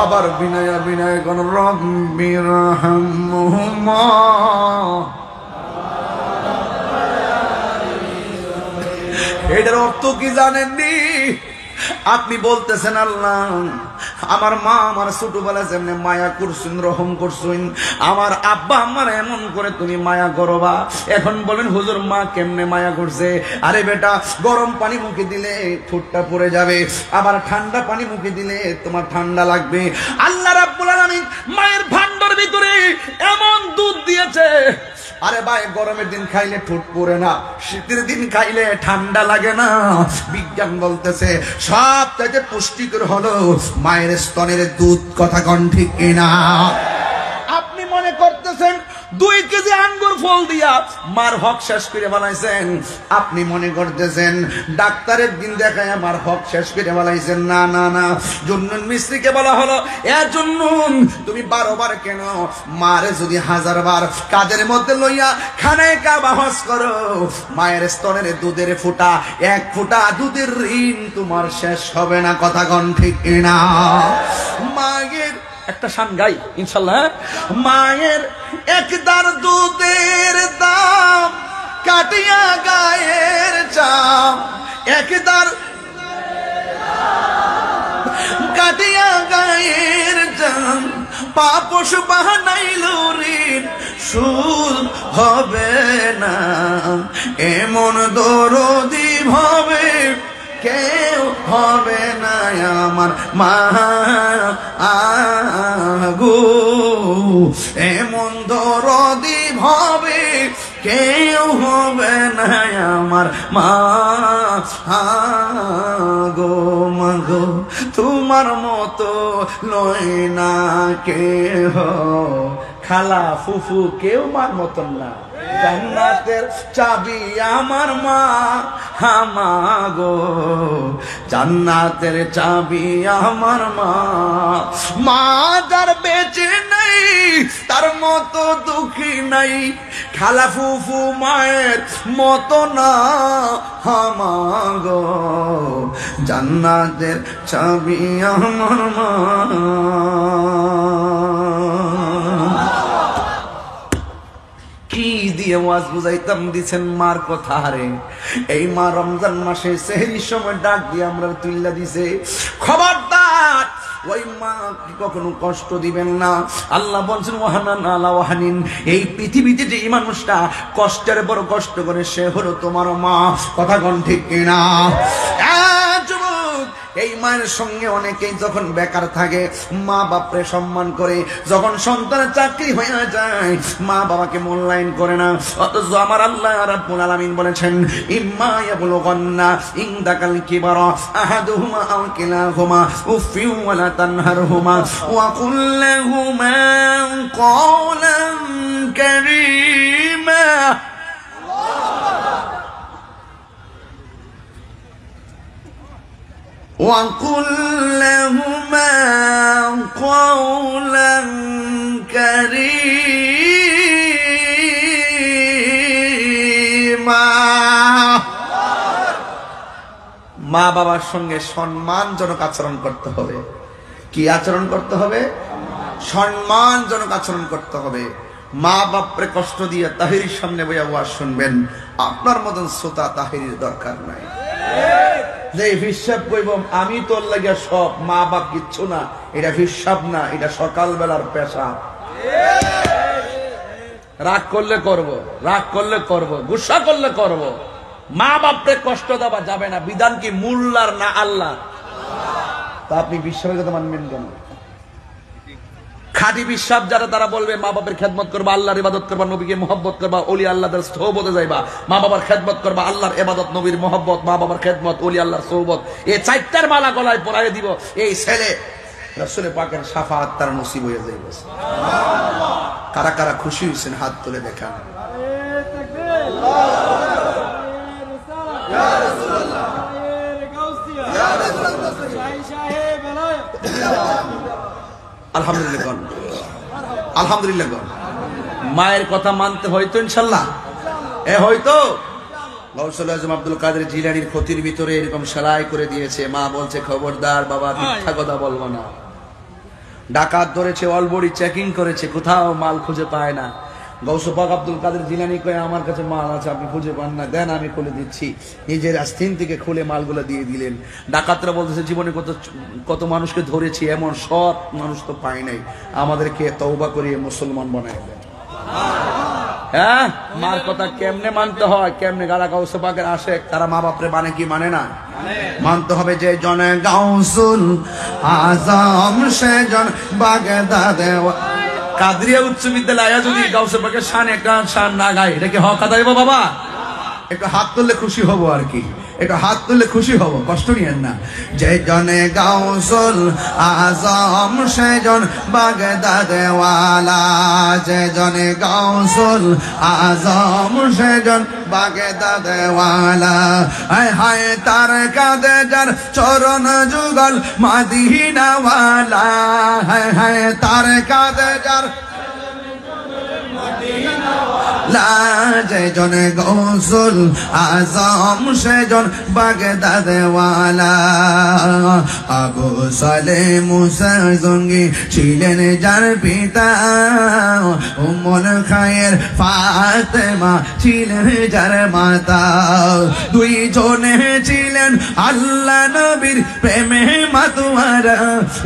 আবার বিনয় বিনয় কোন রব্বিরহামহুমা। এটার অর্থ কি জানেননি? আপনি বলতেছেন, আল্লাহ আমার মা আমার ছোটবেলায় যেমনি মায়া করছেন, রহম করছেন, আমার আব্বা আমার এমন করে তুমি মায়া করবা। এখন বলেন হুজুর, মা কেমনে মায়া করছে? আরে বেটা, গরম পানি মুখে দিলে ঠোঁটটা পড়ে যাবে, আবার ঠান্ডা পানি মুখে দিলে তোমার ঠান্ডা লাগবে। আল্লাহ রাব্বুল আলামিন মায়ের ভান্ডার ভিতরে এমন দুধ দিয়েছে, আরে ভাই, গরমের দিন খাইলে ঠোঁট পড়ে না, শীতের দিন খাইলে ঠান্ডা লাগে না। বিজ্ঞান বলতেছে সব থেকে পুষ্টিকর হলো মায়ের স্তনের দুধ। কথা কোন ঠিক কিনা? আপনি মনে করতেছেন 2 কেজি আঙ্গুর ফল দিয়া মার হক শেষ করে বানাইছেন। আপনি মনে করতেছেন ডাক্তারের দিন দেখায় আমার হক শেষ করে বানাইছেন। না না না, জুন্নুন মিস্ত্রিকে বলা হলো, এ জুন্নুন, তুমি 12 বার কেন মারে যদি 1000 বার কাদের মধ্যে লইয়া খানায় কাবা হজ করো, মায়ের স্তনের দুধের ফোঁটা, 1 ফোঁটা দুধের ঋণ তোমার শেষ হবে না। কথা কোন ঠিক কিনা? মায়ের একটা শান গাই ইনশাল্লাহ। মায়ের 1 দার দুধের দাম কাটিয়া গায়ের চাম, 1 দার কাটিয়া গায়ের চাম, পাপস বাহানাইল ঋণ সুদ হবে না। এমন দরদি ভাবে কেউ হবে না আমার মা আগো, এমন দরদি ভাবে কেউ হবে না আমার মা গো। মাগো তোমার তোমার মতো লয় না কেহ, খালা ফুফু কেউ মার মতন না। জান্নাতের চাবি আমার মা হামাগো, জান্নাতের চাবি আমার মা। মা যার বেঁচে নেই তার মতো দুঃখী নাই, খালা ফুফু মায়ের মতো না হামাগো, জান্নাতের চাবি আমার মা। কি দিয়ে ওয়াজ বুঝাইতাম, দিছেন মার কথা। হারে এই মা রমজান মাসে সেহরির সময় ডাক দিয়ে আমরা তুইল্লা দিছে, খবরদার ওই মা কখনো কষ্ট দিবেন না। আল্লাহ বলছেন ওয়াহানান আলা ওয়াহানিন, এই পৃথিবীতে যে মানুষটা কষ্টের বড় কষ্ট করে সে হলো তোমার মা। কথা কোন ঠিক কিনা? এই মায়ের সঙ্গে অনেকেই যখন বেকার থাকে মা বাপরে সম্মান করে, যখন সন্তানের চাকরি হয়ে যায় মা বাবাকে মূল্যায়ন করে না। অথচ আমার আল্লাহ রাব্বুল আলামিন বলেছেন, ইম্মা ইয়াবলুগান্না ইনদাকাল কিবারা আহাদুহুমা আও কিলাহুমা উফিউ ওয়া লা তানহারহুমা ওয়া কুল লাহুমা কওলান কারীমা। وَقُلْ لَهُمَا قَوْلًا كَرِيمًا। মা বাবার সঙ্গে সম্মানজনক আচরণ করতে হবে। কি আচরণ করতে হবে? সম্মানজনক আচরণ করতে হবে। মা বাপরে কষ্ট দিয়ে তাহিরির সামনে বইয়া ওয়াজ শুনবেন, আপনার মতন শ্রোতা তাহিরির দরকার নাই। যে হিসাব কইব আমি তোর লাগে সব, মা বাপ কিচ্ছু না, এটা হিসাব না, এটা সকালবেলার পেশা। রাগ করলে করব, রাগ করলে করব, গুসা করলে করব, মা বাপরে কষ্ট দেওয়া যাবে না। বিধান কি মুল্লার না আল্লাহ? তা আপনি বিশ্বাসের কথা মানবেন কেন? খাঁটি বিশ্বাস যারা তারা বলবে মা বাপের খেদমত করবা, আল্লাহর ইবাদত করবা, নবীকে মহব্বত করবা, ওলি আল্লাহদের সোহবতে যাইবা, মা বাবার খেদমত করবা, আল্লাহর ইবাদত, নবীর মহব্বত, মা বাবার খেদমত, ওলি আল্লাহর সোহবত, এই চারটার মালা গলায় পরায় দিব, এই ছেলে রাসূল পাকের শাফাআত তার নসিব হয়ে যাইবে। কারা কারা খুশি হয়েছেন হাত তুলে দেখান। আলহামদুলিল্লাহ, আলহামদুলিল্লাহ। মায়ের কথা মানতে হয়তো ইনশাল্লাহ, হয়তো গৌসুল আজম আব্দুল কাদের জিলানীর ক্ষতির ভিতরে এরকম সেলাই করে দিয়েছে। মা বলছে খবরদার বাবা, মিথ্যা কথা বলবো না। ডাকাত ধরেছে, অলবডি চেকিং করেছে, কোথাও মাল খুঁজে পায় না। গৌস পাক আব্দুল কাদের জিলানী কয়ে আমার কাছে মাল আছে, আপনি খুঁজে পান না, দেন আমি খুলে দিচ্ছি। নিজের আস্তিন থেকে খুলে মালগুলো দিয়ে দিলেন। ডাকাতরা বলতেছে জীবনে কত কত মানুষকে ধরেছি, এমন সৎ মানুষ তো পাই নাই, আমাদেরকে তওবা করিয়ে মুসলমান বানায় দেন। হ্যাঁ, মার কথা কেমনে মানতে হয়, কেমনে? গালা গাউস পাকের আশেক তারা মা বাপরে মানে কি মানে না? মানতে হবে। যে জনে গাউসুল আজম সে জন বাগদাদে কাদরিয়া উচ্চ বিদ্যালয় যদি গাউসে পাকের শান একটা শান না গায়, এটা কি হক আদায় বাবা? একটু হাত তুললে খুশি হব আর কি, একটু হাত তুললে খুশি হব, কষ্ট নিয়েন না। যে জনে গাউসুল আজম সে জন বাগদাদে ওয়ালা, যে জনে গাউসুল আজম সে জন বাগদাদে ওয়ালা। হায় হায় তার কাঁধে যার চরণ যুগল মদিনা ওয়ালা, হায় হায় তার কাঁধে যার যে জন গৌসুল আজম সে জন বাগদাদে ওয়ালা। আবু সালেহ মুসা জঙ্গি ছিলেন যার পিতা, উম্মুল খায়ের ফাতেমা ছিলেন যার মাতা। দুই জনে ছিলেন আল্লাহ নবীর প্রেমে মাতোয়ারা,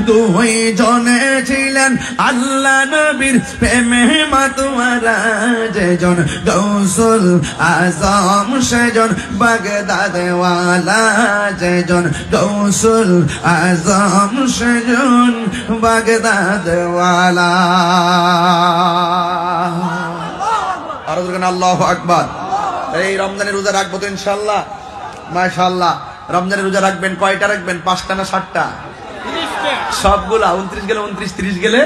দুই জনে ছিলেন আল্লাহ নবীর প্রেমে মাতোয়ারা। যে জন গৌসুল আজম সে জন বাগদাদে ওয়ালা, যে জন গৌসুল আজম সে জন বাগদাদে ওয়ালা। আরো বলেন আল্লাহু আকবার। এই রমজানের রোজা রাখবো তো ইনশাআল্লাহ, মাশাআল্লাহ। রমজানের রোজা রাখবেন কয়টা রাখবেন? 5টা না 7টা? সবগুলা 29 গেলে 29, 30 গেলে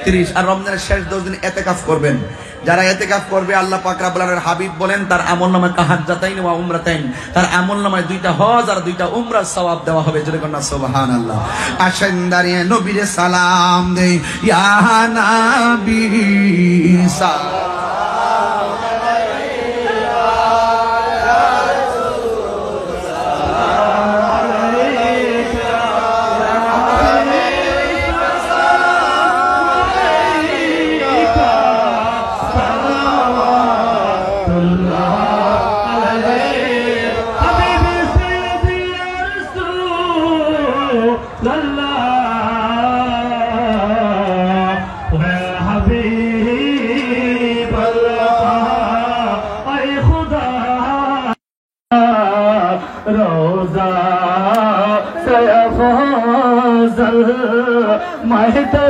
30। আর রমজানের শেষ 10 দিন এতেকাফ করবেন। যারা এতেকাফ করবে আল্লাহ পাক রব্বুল আলামিন হাবিব বলেন তার আমলনামায় তাহাজ্জাতাইন ওয়া উমরাতাইন, তার আমলনামায় 2টা হজ আর 2টা উমরার সওয়াব দেওয়া হবে। জোরে কন্যা সুবহানাল্লাহ। আসেন দাঁড়িয়ে নবীরে সালাম দেই, ইয়া নবী সালাম रोजा से अफजल महता